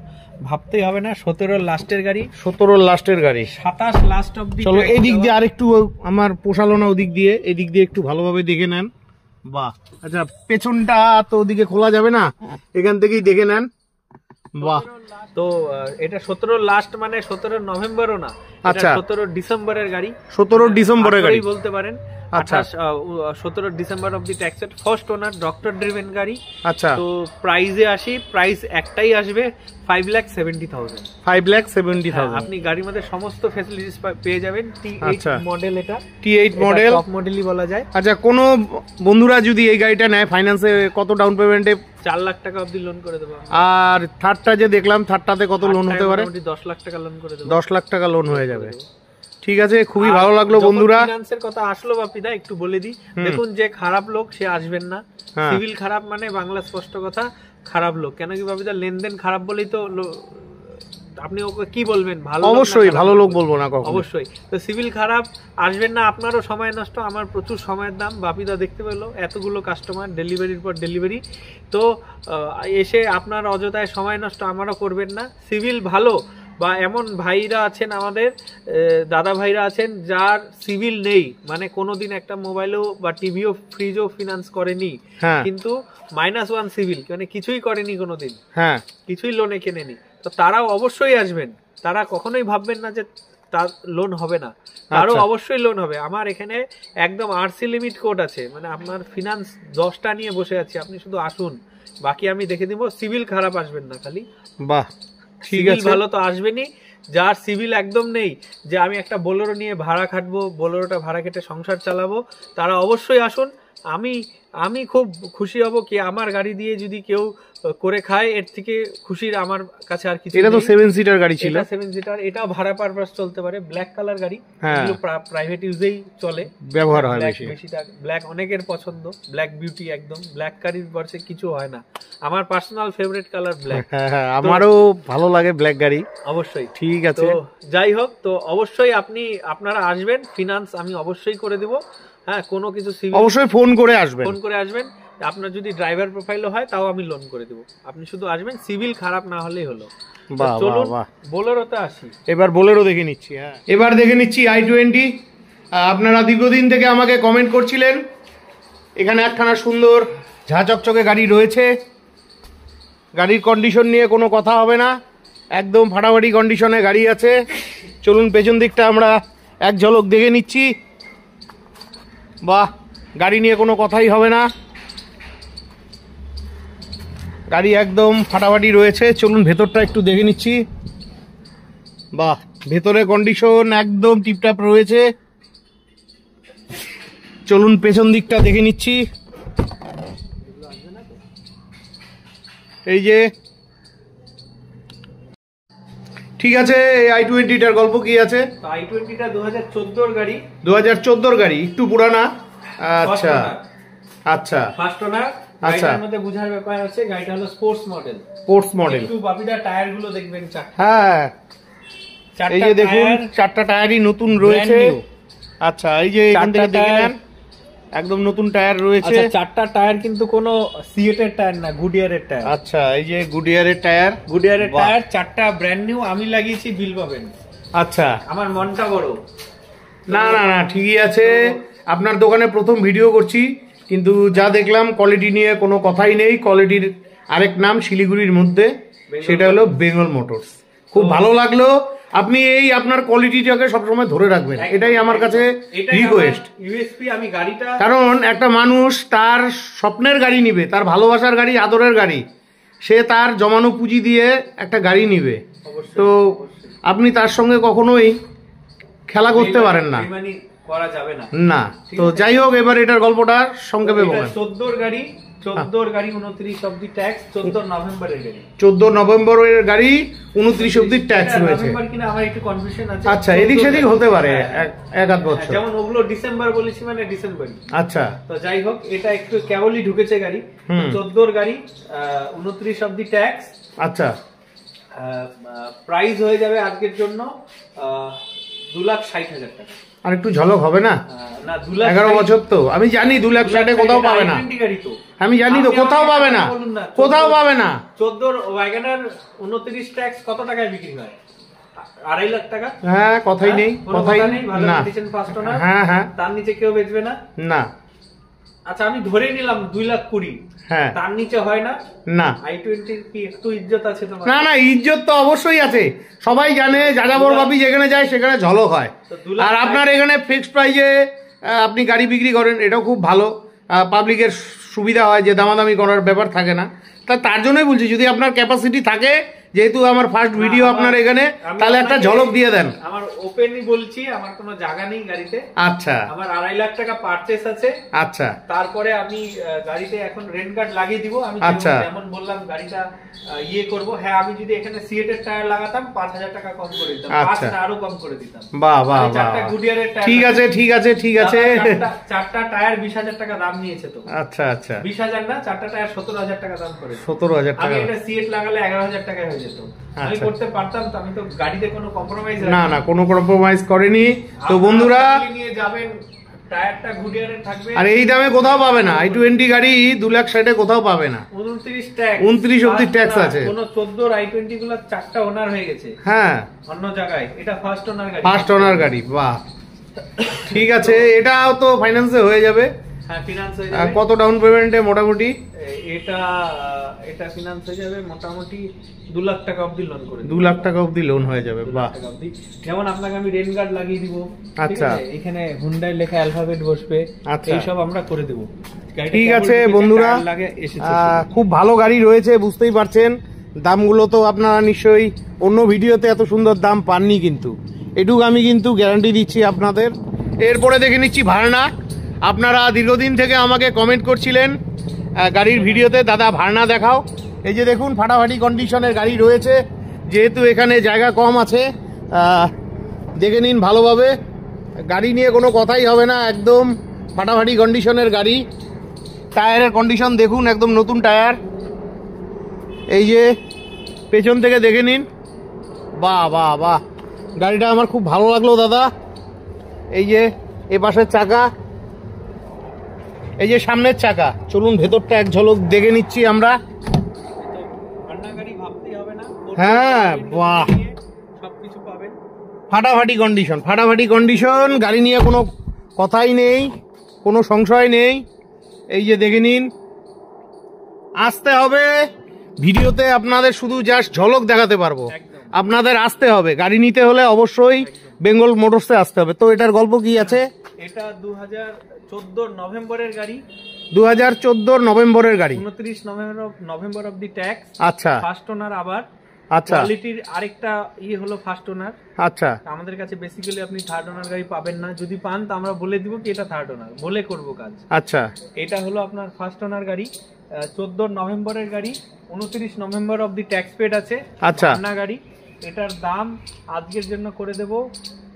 ভাবতেই হবে না। 17 লাস্টের গাড়ি, 17 লাস্টের গাড়ি, 27 লাস্ট অবধি। চলো এই দিক দিয়ে আরেকটু, আমার পোষালো না ওদিক দিয়ে, এদিক দিয়ে একটু ভালোভাবে দেখে নেন। বাহ, আচ্ছা পেছনটা তো ওদিকে খোলা যাবে না, এখান থেকেই দেখে নেন। বাহ, তো এটা 17 লাস্ট মানে 17 নভেম্বরও না, আচ্ছা 17 ডিসেম্বরের গাড়ি, 17 ডিসেম্বরের গাড়ি বলতে পারেন। আচ্ছা 17 ডিসেম্বর অবধি ট্যাক্সেড, ফার্স্ট ওনার, ডক্টর ড্রিভেন গাড়ি। আচ্ছা, তো প্রাইসে আসি, প্রাইস একটাই আসবে 5,70,000। 5,70,000 আপনি গাড়ির মধ্যে সমস্ত ফ্যাসিলিটিস পেয়ে যাবেন। T8 মডেল, এটা T8 মডেল, টপ মডেলই বলা যায়। আচ্ছা, কোনো বন্ধুরা যদি এই গাড়িটা নেয় ফাইন্যান্সে কত ডাউন পেমেন্টে? 4 লাখ টাকা অবধি লোন করে দেবো। আর থার্ডটা যে দেখলাম, থার্ডটাতে কত লোন হতে পারে? 10 লাখ টাকা লোন করে দেবো। 10 লাখ টাকা লোন হয়ে যাবে। ঠিক আছে, খুবই ভালো লাগলো বন্ধুরা। ফিনান্সের কথা আসলো বাপিদা, একটু বলে দিই। দেখুন, যে খারাপ লোক সে আসবেন না। সিভিল খারাপ মানে বাংলা স্পষ্ট কথা খারাপ লোক। কেন কি বাপিদা, লেনদেন খারাপ বলেই তো আপনি ওকে কি বলবেন? ভালো, অবশ্যই ভালো লোক বলবো না কখনো। অবশ্যই। তো সিভিল খারাপ আসবেন না, আপনারও সময় নষ্ট, আমার প্রচুর সময়ের দাম। বাপিদা দেখতে পেলো এতগুলো কাস্টমার, ডেলিভারির পর ডেলিভারি, তো এসে আপনার অযথায় সময় নষ্ট আমারও করবেন না। সিভিল ভালো বা এমন ভাইরা আছেন আমাদের, দাদা ভাইরা আছেন যার সিভিল নেই, মানে কোনোদিন একটা মোবাইলও বা টিভিও ফ্রিজও ফিনান্স করেনি, কিন্তু -1 সিভিল, মানে কিছুই করেনি কোনোদিন, কিছুই লোনে কেনেনি, তো তারাও অবশ্যই আসবেন। তারা কখনোই ভাববেন না যে তার লোন হবে না, তারও অবশ্যই লোন হবে। আমার এখানে একদম আরসি লিমিট কোড আছে, মানে আপনার ফিনান্স 10টা নিয়ে বসে আছি, আপনি শুধু আসুন, বাকি আমি দেখে দিব। সিভিল খারাপ আসবেন না খালি। বাহ, ঠিক আছে, ভালো তো আসবেনই। যার সিভিল একদম নেই, যে আমি একটা বোলেরো নিয়ে ভাড়া খাটবো, বোলেরোটা ভাড়া কেটে সংসার চালাবো, তারা অবশ্যই আসুন। আমি খুব খুশি হব কি আমার গাড়ি দিয়ে যদি কেউ করে খায়, এর থেকে খুশির আমার কাছে আর কিছু। এটা তো 7 সিটার গাড়ি ছিল। 7 সিটার, এটাও ভাড়া পারপাস চলতে পারে। ব্ল্যাক কালার গাড়ি, এগুলো প্রাইভেট ইউজেই চলে, ব্যবহার হয় বেশিটা। ব্ল্যাক অনেকের পছন্দ, ব্ল্যাক বিউটি একদম। ব্ল্যাক গাড়ির বর্ষে কিছু হয় না, আমার পার্সোনাল ফেভারিট কালার ব্ল্যাক। হ্যাঁ, আমারও ভালো লাগে ব্ল্যাক গাড়ি। অবশ্যই, ঠিক আছে। তো যাই হোক, তো অবশ্যই আপনারা আসবেন, ফিনান্স আমি অবশ্যই করে দেব। হ্যাঁ, কোনো কিছু সিভিল অবশ্যই ফোন করে আসবেন। আপনার যদি ড্রাইভার প্রোফাইলও হয় তাও আমি লোন করে দেবো, আপনি শুধু আসবেন, সিভিল খারাপ না হলেই হলো। চলুন বোলেরোতে আসি। এবার বোলেরো দেখে নিচ্ছি। এবার দেখে নিচ্ছি i20। আপনারা দীর্ঘদিন থেকে আমাকে কমেন্ট করছিলেন, এখানে একখানা সুন্দর ঝাঁ চকচকে গাড়ি রয়েছে। গাড়ির কন্ডিশন নিয়ে কোনো কথা হবে না, একদম ফাটাফাটি কন্ডিশনে গাড়ি আছে। চলুন পেছন দিকটা আমরা এক ঝলক দেখে নিচ্ছি। বাহ, গাড়ি নিয়ে কোনো কথাই হবে না, গাড়ি একদম ফাটাফাটি রয়েছে। চলুন ভেতরটা একটু দেখে নিচ্ছি। বাহ, ভেতরে কন্ডিশন একদম টিপটাপ রয়েছে। চলুন পেছন দিকটা দেখে নিচ্ছি। এই যে, ঠিক আছে, i20টার গল্প কি আছে? i20টা 2014 গাড়ি। 2014 গাড়ি, একটু পুরানা। আচ্ছা আচ্ছা, ফার্স্ট ওনার। গাড়িটার মধ্যে বুঝার ব্যাপার আছে, গাড়িটা হলো স্পোর্টস মডেল। Sports model. একটু বাপিদা টায়ার গুলো দেখবেন, হ্যাঁ, এই যে দেখুন 4টা টায়ারই নতুন রয়েছে। আচ্ছা, এই যে এখান থেকে দেখে নেন, একদম নতুন টায়ার রয়েছে। 4টা টায়ার কিন্তু কোনো সিয়েটের টায়ার না, গুডিয়ারের টায়ার। আচ্ছা, এই যে গুডিয়ারের টায়ার, 4টা ব্র্যান্ড নিউ, আমি লাগিয়েছি, বিল পাবেন। আচ্ছা, আমার মনটা বড়। না না না, ঠিকই আছে। আপনার দোকানে প্রথম ভিডিও করছি, কিন্তু যা দেখলাম কোয়ালিটি নিয়ে কোনো কথাই নেই। কোয়ালিটির আরেক নাম শিলিগুড়ির মধ্যে, সেটা হলো বেঙ্গল মোটরস। খুব ভালো লাগলো। আপনি এই আপনার কোয়ালিটিটাকে সবসময় ধরে রাখবেন, এটাই আমার কাছে রিকোয়েস্ট। কারণ একটা মানুষ তার স্বপ্নের গাড়ি নিবে, তার ভালোবাসার গাড়ি, আদরের গাড়ি, সে তার জমানো পুঁজি দিয়ে একটা গাড়ি নিবে, তো আপনি তার সঙ্গে কখনোই খেলা করতে পারেন না, করা যাবে না। না। তো যাই হোক, এবার এটার গল্পটা সংক্ষেপে বলেন। 14 গাড়ি, 14 গাড়ি 29 অবধি ট্যাক্স, 14 নভেম্বরের গাড়ি। 14 নভেম্বরের গাড়ি 29 অবধি ট্যাক্স রয়েছে। নভেম্বর কিনা আমার একটু কনফিউশন আছে। আচ্ছা, এদিক সেদিক হতে পারে এক আধ বছর। যেমন ওগুলো ডিসেম্বর বলেছি মানে ডিসেম্বরই। আচ্ছা, তো যাই হোক, এটা একটু কেবলই ঢুকেছে গাড়ি। 14 গাড়ি 29 অবধি ট্যাক্স। আচ্ছা, প্রাইস হয়ে যাবে আজকের জন্য 2,60,000 টাকা। আর একটু ঝলক হবে না? না, 2,60,000 11 বছর তো আমি জানি 2,60,000 কোথাও পাবে না। আমি জানি তো কোথাও পাবে না, কোথাও পাবে না। 14 ওয়াগনার 29 ট্যাক্স কত টাকায় বিক্রি হয়? 2.5 লাখ টাকা। হ্যাঁ, কথাই নেই, কথাই না। হ্যাঁ হ্যাঁ, তার নিচে কেউ বেচবে না। না। আচ্ছা, আমি ধরে নিলাম 2,20,000। হ্যাঁ, তার নিচে হয় না? না। i20 কি একটু ইজ্জত আছে তোমার? না না, ইজ্জত তো অবশ্যই আছে। সবাই জানে যাযাবর বাপি যেখানে যায় সেখানে ঝলক হয়। আর আপনার এখানে ফিক্সড প্রাইজে আপনি গাড়ি বিক্রি করেন, এটাও খুব ভালো। পাবলিকের সুবিধা হয়, যে দামাদামি করার ব্যাপার থাকে না। তার জন্যই বলছি, যদি আপনার ক্যাপাসিটি থাকে, যেহেতু আমার ফার্স্ট ভিডিও আপনার এখানে, তাহলে একটা ঝলক দিয়ে দেন। আমার ওপেনই বলছি, আমার কোনো জায়গা নেই গাড়িতে। আচ্ছা, আমার 2.5 লাখ টাকা পারচেস আছে। আচ্ছা, তারপরে আমি গাড়িতে এখন রেন্ট কার্ড লাগিয়ে দিব। আমি যেমন বললাম গাড়িটা ইয়ে করব। হ্যাঁ, আমি যদি এখানে সিএটের টায়ার লাগাতাম 5,000 টাকা কম করে দিতাম, 5 না আরো কম করে দিতাম। বাহ বাহ বাহ, ঠিক আছে ঠিক আছে ঠিক আছে। চারটা টায়ার 20,000 টাকা দাম নিয়েছে তো। আচ্ছা আচ্ছা, 20,000 না, চারটা টায়ার 17,000 টাকা দাম করে। 17,000 টাকা। আমি এটা সিএট লাগালে 11,000 টাকা হয়ে যেত। আমি করতে পারতাম তো, আমি তো গাড়িতে কোনো কম্প্রোমাইজ না না, কোনো কম্প্রোমাইজ করেনি। তো বন্ধুরা, নিয়ে যাবেন, টায়ারটা গুডিয়ারের থাকবে। আর এই দামে কোথাও পাবে না। i20 গাড়ি 2,60,000 কোথাও পাবে না। 29 ট্যাক্স, 29 অবধি ট্যাক্স আছে। কোন 14 i20 গুলো 4টা ওনার হয়ে গেছে। হ্যাঁ, অন্য জায়গায়। এটা ফার্স্ট ওনার গাড়ি। ফার্স্ট ওনার গাড়ি, বাহ। ঠিক আছে, এটাও তো ফাইন্যান্সে হয়ে যাবে। হ্যাঁ, ফিনান্স হয়ে যাবে। কত ডাউন পেমেন্টে মোটামুটি? এটা ফিনান্স হয়ে যাবে মোটামুটি 2 লাখ টাকা অবধি লোন করে। 2 লাখ টাকা অবধি লোন হয়ে যাবে, বাহ। যেমন আপনাকে আমি রেন গার্ড লাগিয়ে দিব। আচ্ছা, এখানে হুন্ডাই লেখা অ্যালফাবেট বসবে। আচ্ছা, এই সব আমরা করে দেব। ঠিক আছে বন্ধুরা, খুব ভালো গাড়ি রয়েছে, বুঝতেই পারছেন। দামগুলো তো আপনারা নিশ্চয়ই অন্য ভিডিওতে এত সুন্দর দাম পাননি, কিন্তু এটুকু আমি কিন্তু গ্যারান্টি দিচ্ছি আপনাদের। এরপরে দেখে নিচ্ছি ভার্না। আপনারা দীর্ঘদিন থেকে আমাকে কমেন্ট করছিলেন গাড়ির ভিডিওতে, দাদা ভার্না দেখাও। এই যে দেখুন, ফাটাফাটি কন্ডিশনের গাড়ি রয়েছে। যেহেতু এখানে জায়গা কম আছে, দেখে নিন ভালোভাবে। গাড়ি নিয়ে কোনো কথাই হবে না, একদম ফাটাফাটি কন্ডিশনের গাড়ি। টায়ারের কন্ডিশন দেখুন, একদম নতুন টায়ার। এই যে পেছন থেকে দেখে নিন, বাহ বাহ বাহ, গাড়িটা আমার খুব ভালো লাগলো দাদা। এই যে এ পাশের চাকা, এই যে সামনের চাকা। চলুন ভেতরটা এক ঝলক দেখে নিচ্ছি আমরা। হ্যাঁ, বাহ, সবকিছু পাবেন। ফাটাফাটি কন্ডিশন, ফাটাফাটি কন্ডিশন। গাড়ি নিয়ে কোনো কথাই নেই, কোনো সংশয় নেই। এই যে দেখে নিন, আসতে হবে ভিডিওতে, আপনাদের শুধু জাস্ট ঝলক দেখাতে পারবো। আপনাদের আসতে হবে, গাড়ি নিতে হলে অবশ্যই বেঙ্গল মোটরসে আসতে হবে। তো এটার গল্প কি আছে? এটা 2014 নভেম্বরের গাড়ি। 2014 নভেম্বরের গাড়ি, 29 নভেম্বর অব দি ট্যাক্স। আচ্ছা, ফার্স্ট ওনার। আবার আচ্ছা, কোয়ালিটির আরেকটা হলো ফার্স্ট ওনার। আচ্ছা, আমাদের কাছে বেসিক্যালি আপনি থার্ড ওনার গাড়ি পাবেন না। যদি পান তো আমরা বলে দিব কি এটা থার্ড ওনার, বলে করব কাজ। আচ্ছা, এটা হলো আপনার ফার্স্ট ওনার গাড়ি, 14 নভেম্বরের গাড়ি, 29 নভেম্বর অব দি ট্যাক্স পেড আছে। আচ্ছা, ভার্না গাড়ি। এটার দাম আজকের জন্য করে দেব।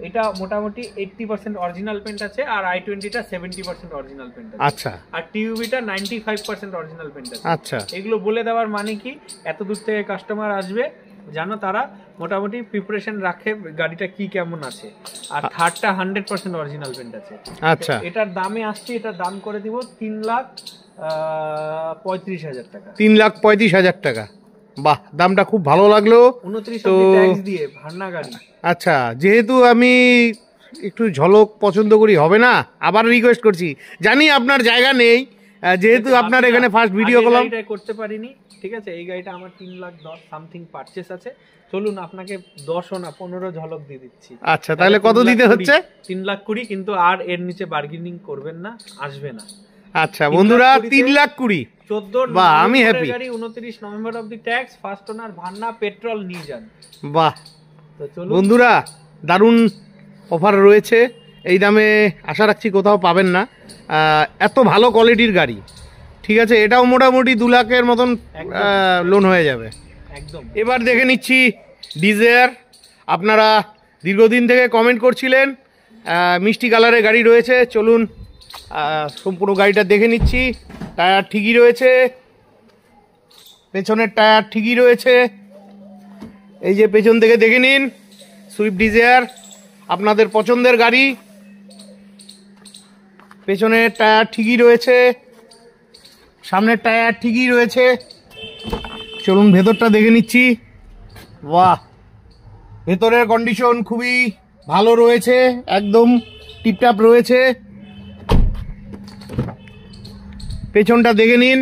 এটা মোটামুটি 80% অরিজিনাল পেন্ট আছে, আর i20টা 70% অরিজিনাল পেন্ট আছে। আচ্ছা, আর টিউবিটা 95% অরিজিনাল পেন্ট আছে। আচ্ছা, এগুলো বলে দেওয়ার মানে কি, এত দূর থেকে কাস্টমার আসবে, জানো তারা মোটামুটি প্রিপারেশন রাখে গাড়িটা কি কেমন আছে। আর থার্ডটা 100% অরিজিনাল পেন্ট আছে। আচ্ছা, এটার দামে আসছে, এটার দাম করে দিব 3,35,000 টাকা। 3,35,000 টাকা, বাহ, দামটা খুব ভালো লাগলো। 29 ট্যাক্স দিয়ে ভার্না গাড়ি। আচ্ছা, যেহেতু আমি একটু ঝলক পছন্দ করি, হবে না? আবার রিকোয়েস্ট করছি, জানি আপনার জায়গা নেই, যেহেতু আপনার এখানে ফার্স্ট ভিডিও করলাম, করতে পারিনি। ঠিক আছে, এই গাড়িটা আমার 3,10,000 সামথিং পারচেস আছে। চলুন আপনাকে 10 না 15 ঝলক দিয়ে দিচ্ছি। আচ্ছা, তাহলে কত দিতে হচ্ছে? 3,20,000, কিন্তু আর এর নিচে বার্গেনিং করবেন না, আসবে না। আচ্ছা বন্ধুরা, 3,20,000, 14 বাহ, আমি হ্যাপি। গাড়ি, 29 নভেম্বর অব দি tax, first owner, Verna, petrol নিয়ে যান। বাহ বন্ধুরা, দারুণ অফার রয়েছে। এই দামে আশা রাখছি কোথাও পাবেন না। এত ভালো কোয়ালিটির গাড়ি, ঠিক আছে, এটাও মোটামুটি 2 লাখের মতন লোন হয়ে যাবে একদম। এবার দেখে নিচ্ছি ডিজায়ার। আপনারা দীর্ঘদিন থেকে কমেন্ট করছিলেন, মিষ্টি কালারের গাড়ি রয়েছে। চলুন সম্পূর্ণ গাড়িটা দেখে নিচ্ছি। টায়ার ঠিকই রয়েছে, পেছনের টায়ার ঠিকই রয়েছে। এই যে পেছন থেকে দেখে নিন, সুইফট ডিজায়ার আপনাদের পছন্দের গাড়ি। পেছনের টায়ার ঠিকই রয়েছে, সামনের টায়ার ঠিকই রয়েছে। চলুন ভেতরটা দেখে নিচ্ছি। বাহ, ভেতরের কন্ডিশন খুবই ভালো রয়েছে, একদম টিপটাপ রয়েছে। পেছনটা দেখে নিন।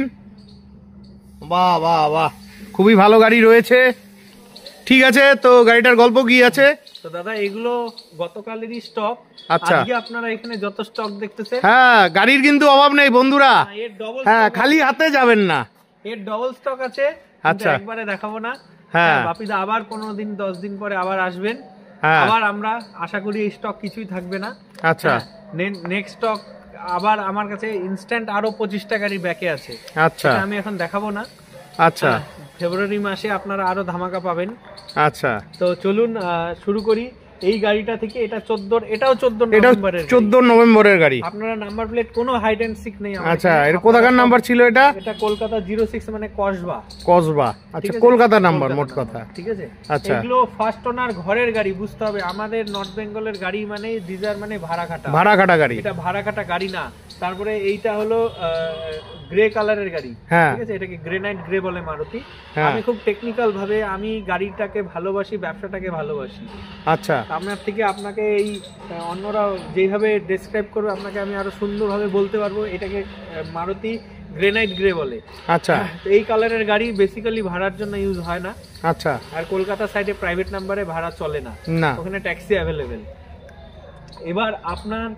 বাহ বাহ বাহ, খুবই ভালো গাড়ি রয়েছে। ঠিক আছে, তো গাড়িটার গল্প কি আছে? তো দাদা এগুলো গতকালেরই স্টক। আচ্ছা, আজকে আপনারা এখানে যত স্টক দেখতেছেন, হ্যাঁ গাড়ির কিন্তু অভাব নেই বন্ধুরা। হ্যাঁ, খালি হাতে যাবেন না, এর ডবল স্টক আছে। আচ্ছা, একবারে দেখাবো না। হ্যাঁ, বাপিদা আবার 15 দিন 10 দিন পরে আবার আসবেন। হ্যাঁ, আবার আমরা আশা করি এই স্টক কিছুই থাকবে না। আচ্ছা, নেক্সট স্টক আবার আমার কাছে ইনস্ট্যান্ট আরো 25টা গাড়ি ব্যাকে আছে। আচ্ছা, আমি এখন দেখাবো না। আচ্ছা, ফেব্রুয়ারি মাসে আপনারা আরো ধামাকা পাবেন। আচ্ছা, তো চলুন শুরু করি। এই গাড়িটা থেকে এটা 14, এটাও 14 নভেম্বরের, 14 নভেম্বরের গাড়ি। আপনারা নাম্বার প্লেট কোনো হাইড এন্ড সিক নেই। আচ্ছা, এর কোথাকার নাম্বার ছিল এটা? এটা কলকাতা 06 মানে কসবা। কসবা, আচ্ছা, কলকাতা নাম্বার মোট কথা। ঠিক আছে, আচ্ছা, এগুলো ফার্স্ট ওনার ঘরের গাড়ি, বুঝতে হবে। আমাদের নর্থ বেঙ্গলের গাড়ি মানে ডিজায়ার মানে ভাড়া কাটা গাড়ি। এটা ভাড়া কাটা গাড়ি না। তারপরে এইটা হলো গ্রে কালারের গাড়ি। ঠিক আছে, এটাকে গ্রেনাইট গ্রে বলে মারুতি। আমি খুব টেকনিক্যাল ভাবে আমি গাড়িটাকে ভালোবাসি, ব্যবসাটাকে ভালোবাসি। আচ্ছা, আপনার থেকে আপনাকে এই অন্যরা যেভাবে ডেসক্রাইব করবে আপনাকে আমি আরো সুন্দরভাবে বলতে পারবো। এটাকে মারুতি গ্রেনাইট গ্রে বলে। আচ্ছা, এই কালারের গাড়ি বেসিক্যালি ভাড়ার জন্য ইউজ হয় না। আচ্ছা, আর কলকাতা সাইডে প্রাইভেট নাম্বারে ভাড়া চলে না, ওখানে ট্যাক্সি অ্যাভেলেবেল। এবার আপনার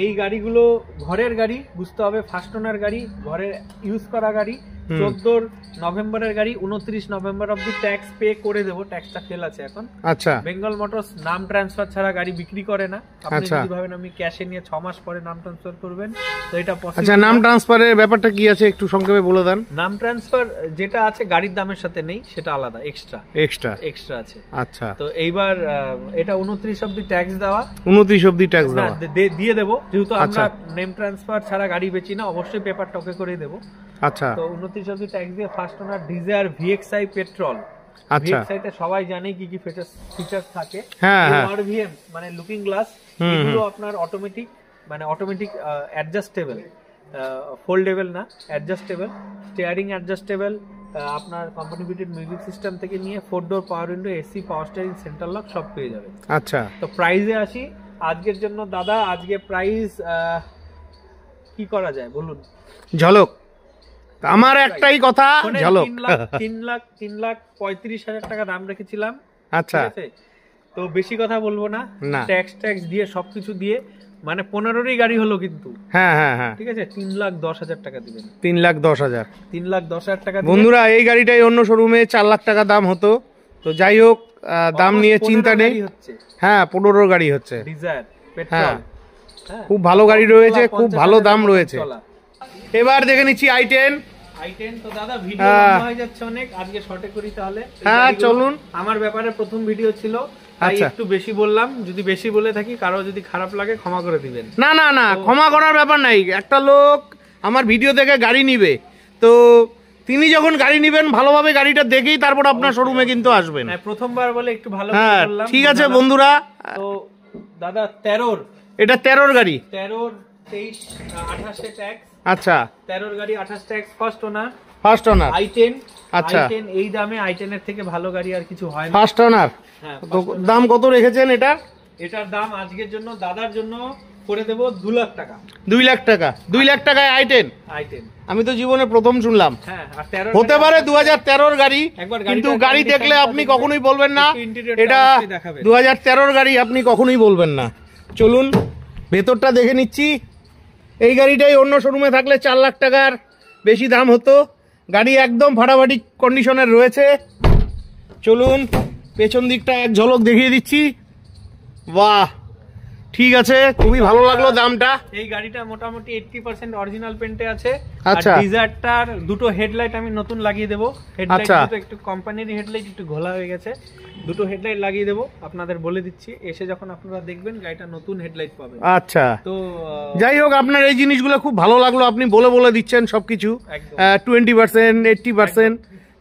এই গাড়িগুলো ঘরের গাড়ি, বুঝতে হবে। ফার্স্ট ওনার গাড়ি, ঘরে ইউজ করা গাড়ি। 14 নভেম্বরের গাড়ি, 29 নভেম্বর অবধি ট্যাক্স পে করে দেবো। ট্যাক্সটা ফেল আছে এখন। আচ্ছা, বেঙ্গল মোটরস নাম ট্রান্সফার ছাড়া গাড়ি বিক্রি করে না। আপনি যদি ভাবেন আমি ক্যাশে নিয়ে 6 মাস পরে নাম ট্রান্সফার করবেন, তো এটা পসিবল। আচ্ছা, নাম ট্রান্সফারের ব্যাপারটা কি আছে একটু সংক্ষেপে বলে দেন। নাম ট্রান্সফার যেটা আছে গাড়ির দামের সাথে নেই, সেটা আলাদা, এক্সট্রা আছে। আচ্ছা, তো এইবার এটা 29 অবধি ট্যাক্স দেওয়া, 29 অবধি ট্যাক্স দেওয়া দিয়ে দেবো। যেহেতু আমরা নেম ট্রান্সফার ছাড়া গাড়ি বেচি না, অবশ্যই পেপার টকে করে দেবো। আচ্ছা, তো 29 অবধি ট্যাক্স দিয়ে first owner desire VXI petrol. VXI তে সবাই জানে কি কি ফিচার্স থাকে। আরভিএম মানে লুকিং গ্লাস, এগুলো আপনার অটোমেটিক, মানে অটোমেটিক অ্যাডজাস্টেবল, ফোল্ডেবল না, অ্যাডজাস্টেবল। স্টিয়ারিং অ্যাডজাস্টেবল, আপনার কোম্পানি ফিটেড মিউজিক সিস্টেম থেকে নিয়ে 4 door power window, AC, power steering, central lock সব পেয়ে যাবে। আচ্ছা, তো প্রাইসে আসি আজকের জন্য। দাদা আজকে প্রাইস কি করা যায় বলুন? ঝলক, আমার একটাই কথা, ঝলক। 3,35,000 টাকা দাম রেখেছিলাম। আচ্ছা, তো বেশি কথা বলবো না, ট্যাক্স দিয়ে সবকিছু দিয়ে, মানে 15রই গাড়ি হলো কিন্তু। হ্যাঁ হ্যাঁ হ্যাঁ, ঠিক আছে, 3,10,000 টাকা দিবেন। 3,10,000, 3,10,000 টাকা। বন্ধুরা এই গাড়িটাই অন্য শোরুমে 4 লাখ টাকা দাম হতো। তো যাই হোক, দাম নিয়ে চিন্তা নেই। হ্যাঁ, 15 গাড়ি হচ্ছে ডিজায়ার পেট্রোল। খুব ভালো গাড়ি রয়েছে, খুব ভালো দাম রয়েছে। এবার দেখে নিচ্ছি i10। তো দাদা ভিডিও লম্বা হয়ে যাচ্ছে অনেক, আজকে শর্টে করি তাহলে। হ্যাঁ চলুন। আমার ব্যাপারে প্রথম ভিডিও ছিল, তাই একটু বেশি বললাম। যদি বেশি বলে থাকি, কারো যদি খারাপ লাগে ক্ষমা করে দিবেন। না না না, ক্ষমা করার ব্যাপার নাই। একটা লোক আমার ভিডিও দেখে গাড়ি নিবে, তো তিনি যখন গাড়ি নিবেন ভালোভাবে গাড়িটা দেখেই তারপর আপনার শোরুমে কিন্তু আসবেন। প্রথমবার বলে একটু ভালো বললাম। ঠিক আছে বন্ধুরা। তো দাদা 13, এটা 13 গাড়ি, 13, 23, 28 ট্যাক্স। আচ্ছা, 13 গাড়ি 28 ট্যাক্স, ফার্স্ট ওনার i10। আচ্ছা, i10 এই দামে i10 এর থেকে ভালো গাড়ি আর কিছু হয় না। First owner. দাম কত রেখেছেন এটার? এটার দাম আজকের জন্য দাদার জন্য করে দেব 2 লাখ টাকা। 2 লাখ টাকা? 2 লাখ টাকায় i10? আমি তো জীবনে প্রথম শুনলাম। হতে পারে 2013 গাড়ি, কিন্তু গাড়ি দেখলে আপনি কখনোই বলবেন না এটা 2013 গাড়ি, আপনি কখনোই বলবেন না। চলুন ভেতরটা দেখে নিচ্ছি। এই গাড়িটাই অন্য শোরুমে থাকলে 4 লাখ টাকার বেশি দাম হতো। গাড়ি একদম ফাটাফাটি কন্ডিশনের রয়েছে। চলুন পেছন দিকটা এক ঝলক দেখিয়ে দিচ্ছি। বাহ, ঠিক আছে, খুবই ভালো লাগলো দামটা। এই গাড়িটা মোটামুটি 80% অরিজিনাল পেন্টে আছে। আচ্ছা। ডিজায়ারটার দুটো হেডলাইট আমি নতুন লাগিয়ে দেবো। হেডলাইট দুটো একটু কোম্পানির হেডলাইট, একটু ঘোলা হয়ে গেছে, দুটো হেডলাইট লাগিয়ে দেবো। আপনাদের বলে দিচ্ছি, এসে যখন আপনারা দেখবেন গাড়িটা নতুন হেডলাইট পাবেন। আচ্ছা, তো যাই হোক, আপনার এই জিনিসগুলো খুব ভালো লাগলো, আপনি বলে বলে দিচ্ছেন সবকিছু। 20%, 80%।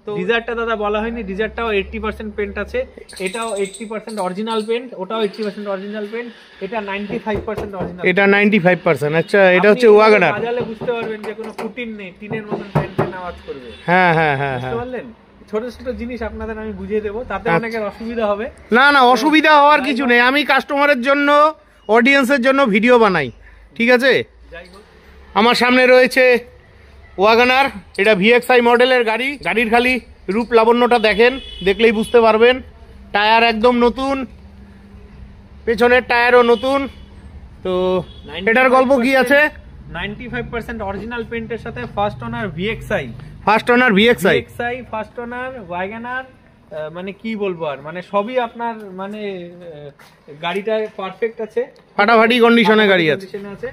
তো ডিজায়ারটা দাদা বলা হয়নি, ডিজায়ারটাও 80% পেন্ট আছে, এটাও 80% অরিজিনাল পেন্ট, ওটাও 80% অরিজিনাল পেন্ট, এটা 95% অরিজিনাল, এটা 95%। আচ্ছা, এটা হচ্ছে ওয়াগনার। বাজালে বুঝতে পারবেন যে কোনো ফুটিন নেই, টিনের মতন পেন্টের আওয়াজ করবে। হ্যাঁ হ্যাঁ হ্যাঁ হ্যাঁ, বুঝতে পারলেন? ছোট ছোট জিনিস আপনাদের আমি বুঝিয়ে দেবো, তাতে অনেকের অসুবিধা হবে না। না, অসুবিধা হওয়ার কিছু নেই, আমি কাস্টমারের জন্য, অডিয়েন্সের জন্য ভিডিও বানাই, ঠিক আছে। যাই হোক, আমার সামনে রয়েছে ওয়াগনার, এটা VXI মডেলের গাড়ি। গাড়ির খালি রূপ লাবণ্যটা দেখেন, দেখলেই বুঝতে পারবেন। টায়ার একদম নতুন, পেছনের টায়ারও নতুন। তো এটার গল্প কি আছে? 95% অরিজিনাল পেন্টের সাথে first owner VXI, first owner VXI, first owner Wagon R, মানে কি বলবো আর, মানে সবই আপনার মানে গাড়িটা পারফেক্ট আছে, ফাটাফাটি কন্ডিশনে গাড়ি আছে।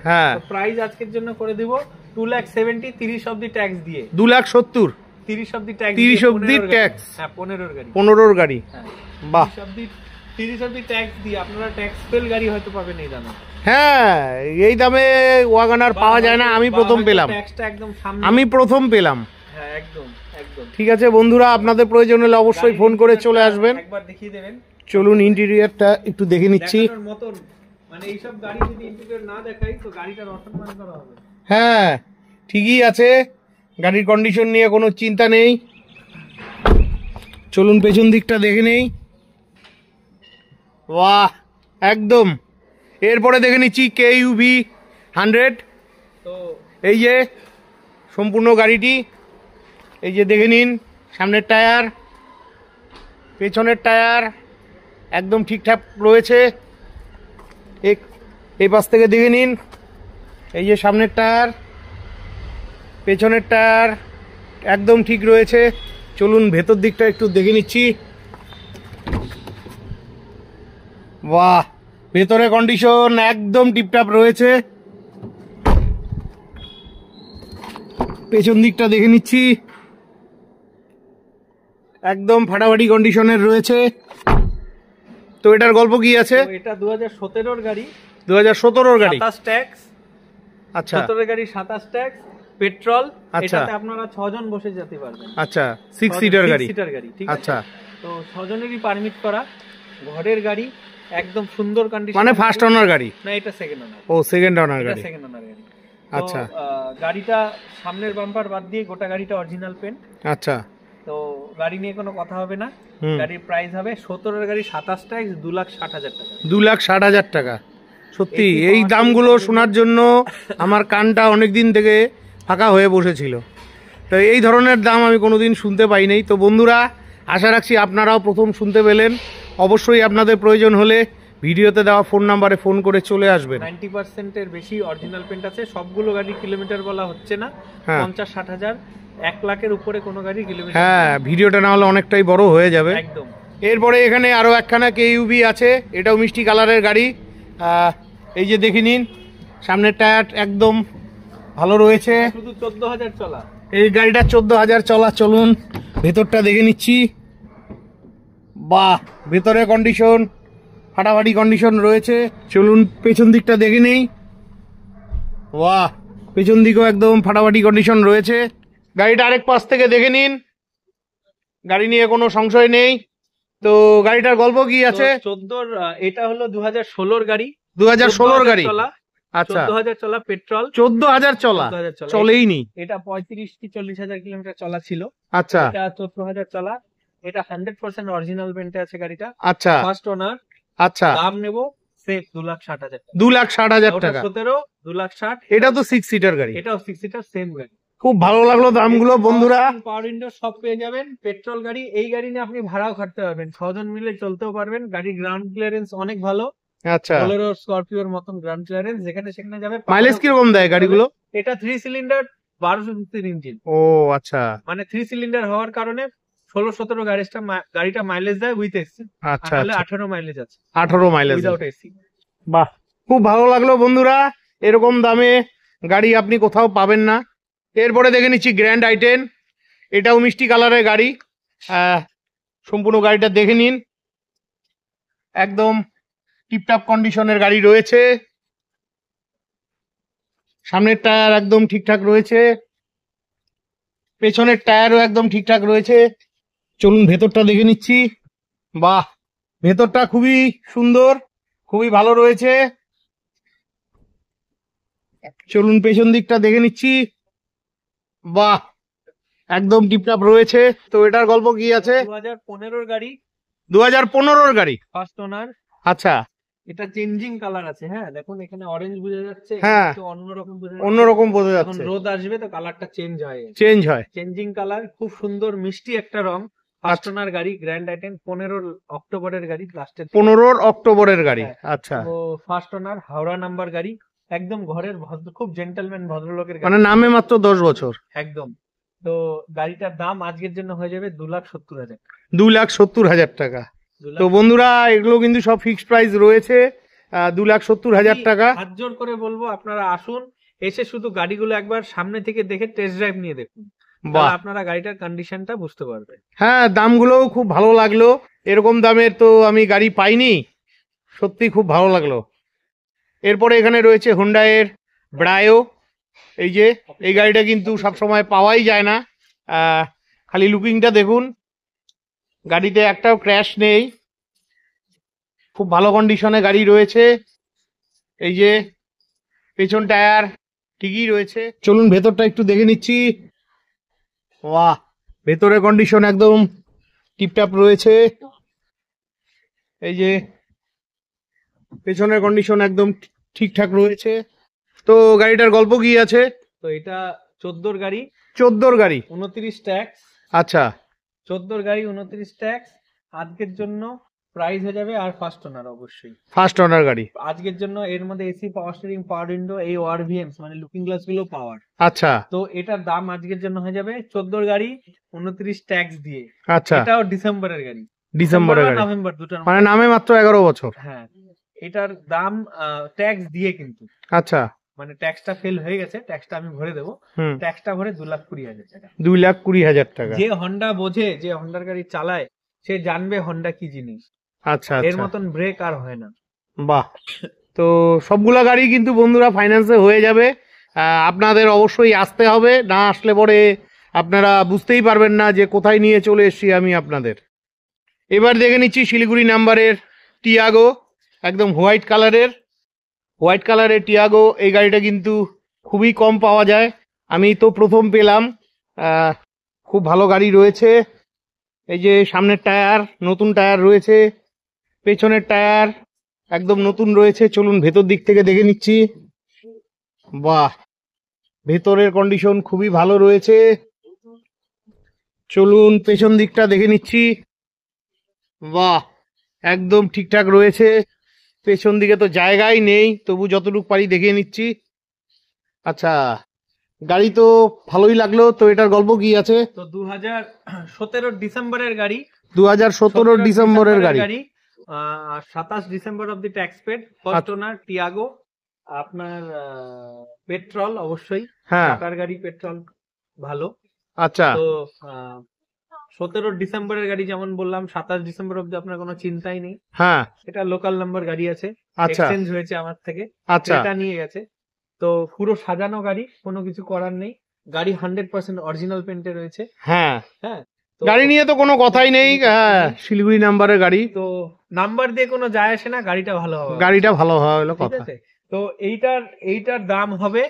হ্যাঁ, প্রাইস আজকের জন্য করে দিব 2,70,000, 30 অবধি ট্যাক্স দিয়ে। 2,70,000, 30 অবধি ট্যাক্স, 30 অবধি ট্যাক্স। হ্যাঁ, 15 গাড়ি, 15 গাড়ি। বাহ, 30 অবধি ট্যাক্স দিয়ে আপনারা ট্যাক্স ফেল গাড়ি হয়তো পাবেন এই দামে। হ্যাঁ, এই দামে ওয়াগনার পাওয়া যায় না, আমি প্রথম পেলাম, ট্যাক্সটা একদম সামনে, আমি প্রথম পেলাম। হ্যাঁ, একদম একদম। ঠিক আছে বন্ধুরা, আপনাদের প্রয়োজন হলে অবশ্যই ফোন করে চলে আসবেন। একবার দেখিয়ে দেবেন। চলুন ইন্টেরিয়রটা একটু দেখে নিচ্ছি। দেখানোর মতন, মানে এইসব গাড়ি যদি ইন্টেরিয়র না দেখাই তো গাড়িটার অসম্মান করা হবে। হ্যাঁ, ঠিকই আছে, গাড়ির কন্ডিশন নিয়ে কোনো চিন্তা নেই। চলুন পেছন দিকটা দেখে নেই। বাহ, একদম। এরপরে দেখে নিচ্ছি KUV 100। তো এই যে সম্পূর্ণ গাড়িটি, এই যে দেখে নিন, সামনের টায়ার, পেছনের টায়ার একদম ঠিকঠাক রয়েছে। এই পাশ থেকে দেখে নিন, এই যে সামনের টায়ার, পেছনের টায়ার একদম ঠিক রয়েছে। চলুন ভেতর দিকটা একটু দেখে নিচ্ছি। বাহ, ভেতরে কন্ডিশন একদম টিপটাপ রয়েছে। পেছন দিকটা দেখে নিচ্ছি, একদম ফাটাফাটি কন্ডিশনের রয়েছে। তো এটার গল্প কি আছে? এটা 2017 গাড়ি, 2017 গাড়ি, 27 ট্যাক্স। আচ্ছা, 17 গাড়ি, 27 ট্যাক্স, পেট্রোল। আচ্ছা, এটাতে আপনারা 6 জন বসে যেতে পারবেন। আচ্ছা, 6 সিটার গাড়ি, 6 সিটার গাড়ি, ঠিক আছে। আচ্ছা, তো 6 জনেরই পারমিট করা, ঘরের গাড়ি, একদম সুন্দর কন্ডিশন। মানে ফার্স্ট ওনার গাড়ি না, এটা সেকেন্ড ওনার। ও, সেকেন্ড ওনার গাড়ি, সেকেন্ড ওনার গাড়ি। আচ্ছা। গাড়িটা সামনের বাম্পার বাদ দিয়ে গোটা গাড়িটা অরিজিনাল পেন্ট। আচ্ছা, তো গাড়ি নিয়ে কোনো কথা হবে না। গাড়ির প্রাইস হবে 17 গাড়ি, 27 ট্যাক্স, 2,60,000 টাকা। 2,60,000 টাকা। সত্যি এই দামগুলো শোনার জন্য আমার কানটা অনেক দিন থেকে ফাঁকা হয়ে বসেছিল। তো এই ধরনের দাম আমি কোনোদিন শুনতে পাই নাই। তো বন্ধুরা, আশা রাখছি আপনারাও প্রথম শুনতে পেলেন। অবশ্যই আপনাদের প্রয়োজন হলে ভিডিওতে দেওয়া ফোন নাম্বারে ফোন করে চলে আসবেন। 90%-এর বেশি অরিজিনাল পেন্ট আছে। সবগুলো গাড়ি কিলোমিটার বলা হচ্ছে না, 50-60 হাজার, 1 লাখের উপরে কোনো গাড়ি কিলোমিটার। হ্যাঁ, ভিডিওটা না হলে অনেকটাই বড় হয়ে যাবে একদম। এরপরে এখানে আরো একখানা KUV আছে, এটাও মিষ্টি কালারের গাড়ি। এই যে দেখে নিন, সামনের টায়ার একদম ভালো রয়েছে, শুধু 14,000 চলা। এই গাড়িটা 14,000 চলা। চলুন ভেতরটা দেখে নিচ্ছি। বাহ, ভেতরে কন্ডিশন ফাটাফাটি কন্ডিশন রয়েছে। চলুন পেছন দিকটা দেখে নেই। বাহ, পেছন দিকেও একদম ফাটাফাটি কন্ডিশন রয়েছে। গাড়িটা আরেক পাশ থেকে দেখে নিন, গাড়ি নিয়ে কোনো সংশয় নেই। তো গাড়িটার গল্প কি আছে? 14, এটা হলো 2016 গাড়ি, 2016 গাড়ি। আচ্ছা, 14,000 চলা, পেট্রোল। 14,000 চলা, চলেই নি। এটা 35-40 হাজার কিলোমিটার চলা ছিল। আচ্ছা, এটা 14,000 চলা। এটা 100% অরিজিনাল পেন্টে আছে গাড়িটা। আচ্ছা, ফার্স্ট ওনার। আচ্ছা, দাম নেব সেফ 2,60,000 টাকা। 2,60,000 টাকা। 17, 2,60,000। এটা তো 6 সিটার গাড়ি, এটাও 6 সিটার সেম গাড়ি। খুব ভালো লাগলো দামগুলো বন্ধুরা। পাওয়ার উইন্ডো সব পেয়ে যাবেন। পেট্রোল গাড়ি, এই গাড়ি নিয়ে আপনি ভাড়াও খাটতে পারবেন, 6 জন মিলে চলতেও পারবেন। গাড়ির গ্রাউন্ড ক্লিয়ারেন্স অনেক ভালো। আচ্ছা, বোলেরো, স্করপিওর মতন গ্রাউন্ড ক্লিয়ারেন্স, যেখানে সেখানে যাবে। মাইলেজ কিরকম দেয় গাড়িগুলো? এটা 3 সিলিন্ডার, 1200 সিসির ইঞ্জিন। ও আচ্ছা, মানে 3 সিলিন্ডার হওয়ার কারণে 16-17 গাড়িটা মাইলেজ দেয় উইথ এসি। আচ্ছা, তাহলে 18 মাইলেজ আছে, 18 মাইলেজ উইদাউট এসি। বাহ, খুব ভালো লাগলো বন্ধুরা, এরকম দামে গাড়ি আপনি কোথাও পাবেন না। এরপরে দেখে নিচ্ছি গ্র্যান্ড i10, এটাও মিষ্টি কালারের গাড়ি। সম্পূর্ণ গাড়িটা দেখে নিন, একদম টিপটাপ কন্ডিশনের গাড়ি রয়েছে। সামনের টায়ার একদম ঠিকঠাক রয়েছে, পেছনের টায়ারও একদম ঠিকঠাক রয়েছে। চলুন ভেতরটা দেখে নিচ্ছি। বাহ, ভেতরটা খুবই সুন্দর, খুবই ভালো রয়েছে। চলুন পেছন দিকটা দেখে নিচ্ছি। বাহ, একদম টিপটাপ রয়েছে। তো এটার গল্প কি আছে? 2015 গাড়ি, 2015 গাড়ি, ফার্স্ট ওনার। আচ্ছা, এটা চেঞ্জিং কালার আছে। হ্যাঁ দেখুন এখানে অরেঞ্জ বোঝা যাচ্ছে, হ্যাঁ একটু অন্যরকম বোঝা যাচ্ছে। অন্যরকম বোঝা এখন যাচ্ছে, রোদ আসবে তো কালারটা চেঞ্জ হয়। চেঞ্জিং কালার, খুব সুন্দর মিষ্টি একটা রং। ফার্স্ট ওনার গাড়ি, গ্র্যান্ড i10, 15 অক্টোবরের গাড়ি, লাস্টের 15 অক্টোবরের গাড়ি। আচ্ছা, তো ফার্স্ট ওনার, হাওড়া নাম্বার গাড়ি, একদম ঘরের ভদ্র, খুব জেন্টলম্যান ভদ্রলোকের গাড়ি, মানে নামে মাত্র 10 বছর। একদম। তো গাড়িটার দাম আজকের জন্য হয়ে যাবে 2,70,000, 2,70,000 টাকা। তো বন্ধুরা এগুলো কিন্তু সব ফিক্সড প্রাইস রয়েছে, 2,70,000 টাকা। হাত জোর করে বলবো আপনারা আসুন, এসে শুধু গাড়িগুলো একবার সামনে থেকে দেখে টেস্ট ড্রাইভ নিয়ে দেখুন, তাহলে আপনারা গাড়িটার কন্ডিশনটা বুঝতে পারবেন। হ্যাঁ, দামগুলোও খুব ভালো লাগলো, এরকম দামের তো আমি গাড়ি পাইনি, সত্যি খুব ভালো লাগলো। এরপরে এখানে রয়েছে হোন্ডাইয়ের ব্রায়ো। এই যে এই গাড়িটা কিন্তু সবসময় পাওয়াই যায় না, খালি লুকিংটা দেখুন, গাড়িতে একটাও ক্র্যাশ নেই, খুব ভালো কন্ডিশনে গাড়ি রয়েছে। এই যে পেছন টায়ার ঠিকই রয়েছে। চলুন ভেতরটা একটু দেখে নিচ্ছি। বাহ, ভেতরের কন্ডিশন একদম টিপটাপ রয়েছে। এই যে পেছনের কন্ডিশন একদম ঠিকঠাক রয়েছে। তো গাড়িটার গল্প কি আছে? তো এটা 14 গাড়ি, 14 গাড়ি, 29 ট্যাক্স। আচ্ছা, 14 গাড়ি 29 ট্যাক্স আজকের জন্য প্রাইস হয়ে যাবে। আর ফার্স্ট ওনার, অবশ্যই ফার্স্ট ওনার গাড়ি আজকের জন্য। এর মধ্যে এসি, পাওয়ার স্টিয়ারিং, পাওয়ার উইন্ডো, এই ওআরভিএমস মানে লুকিং গ্লাস গুলো পাওয়ার। আচ্ছা, তো এটার দাম আজকের জন্য হয়ে যাবে 14 গাড়ি 29 ট্যাক্স দিয়ে। আচ্ছা, এটাও ডিসেম্বরের গাড়ি, ডিসেম্বরের গাড়ি, নভেম্বর, দুটোর মানে নামে মাত্র 11 বছর। হ্যাঁ, এটার দাম ট্যাক্স দিয়ে কিন্তু, আচ্ছা, মানে ট্যাক্সটা ফেল হয়ে গেছে, ট্যাক্সটা আমি ভরে দেবো। ট্যাক্সটা ভরে 2,20,000 টাকা। 2,20,000 টাকা। যে হন্ডা বোঝে, যে হন্ডার গাড়ি চালায়, সে জানবে হন্ডা কি জিনিস। আচ্ছা, এর মতন ব্রেক আর হয় না। বাহ, তো সবগুলা গাড়ি কিন্তু বন্ধুরা ফাইন্যান্সে হয়ে যাবে। আপনাদের অবশ্যই আসতে হবে, না আসলে পরে আপনারা বুঝতেই পারবেন না যে কোথায় নিয়ে চলে এসেছি আমি আপনাদের। এবার দেখে নিচ্ছি শিলিগুড়ি নাম্বারের টিয়াগো, একদম হোয়াইট কালারের টিয়াগো। এই গাড়িটা কিন্তু খুবই কম পাওয়া যায়, আমি তো প্রথম পেলাম। খুব ভালো গাড়ি রয়েছে। এই যে সামনের টায়ার, নতুন টায়ার রয়েছে, পেছনের টায়ার একদম নতুন রয়েছে। চলুন ভেতর দিক থেকে দেখে নিচ্ছি। বাহ, ভেতরের কন্ডিশন খুবই ভালো রয়েছে। চলুন পেছন দিকটা দেখে নিচ্ছি। বাহ, একদম ঠিকঠাক রয়েছে, পেছন দিকে তো জায়গাই নেই, তবু যতটুকু পারি দেখে নিচ্ছি। আচ্ছা, গাড়ি তো ভালোই লাগলো। তো এটার গল্প কি আছে? তো 2017 ডিসেম্বরের গাড়ি, 2017 ডিসেম্বরের গাড়ি, 27 ডিসেম্বর অব্দি tax paid. First owner Tiago, আপনার পেট্রোল, অবশ্যই টাটার গাড়ি, পেট্রোল ভালো। আচ্ছা, তো 17 ডিসেম্বরের গাড়ি, যেমন বললাম 27 ডিসেম্বর অব্দি আপনার কোনো চিন্তাই নেই। হ্যাঁ, এটা লোকাল নাম্বার গাড়ি আছে, আচ্ছা, এক্সচেঞ্জ হয়েছে আমার থেকে, আচ্ছা, এটা নিয়ে গেছে। তো পুরো সাজানো গাড়ি, কোনো কিছু করার নেই। গাড়ি 100% অরিজিনাল পেন্টে রয়েছে। হ্যাঁ, হ্যাঁ, গাড়ি নিয়ে তো কোনো কথাই নেই। শিলিগুড়ি নাম্বারের গাড়ি, তো নাম্বার দিয়ে কোনো যায় আসে না, গাড়িটা ভালো হবে, গাড়িটা ভালো হলো ঠিক কথা। আছে। তো এইটার দাম হবে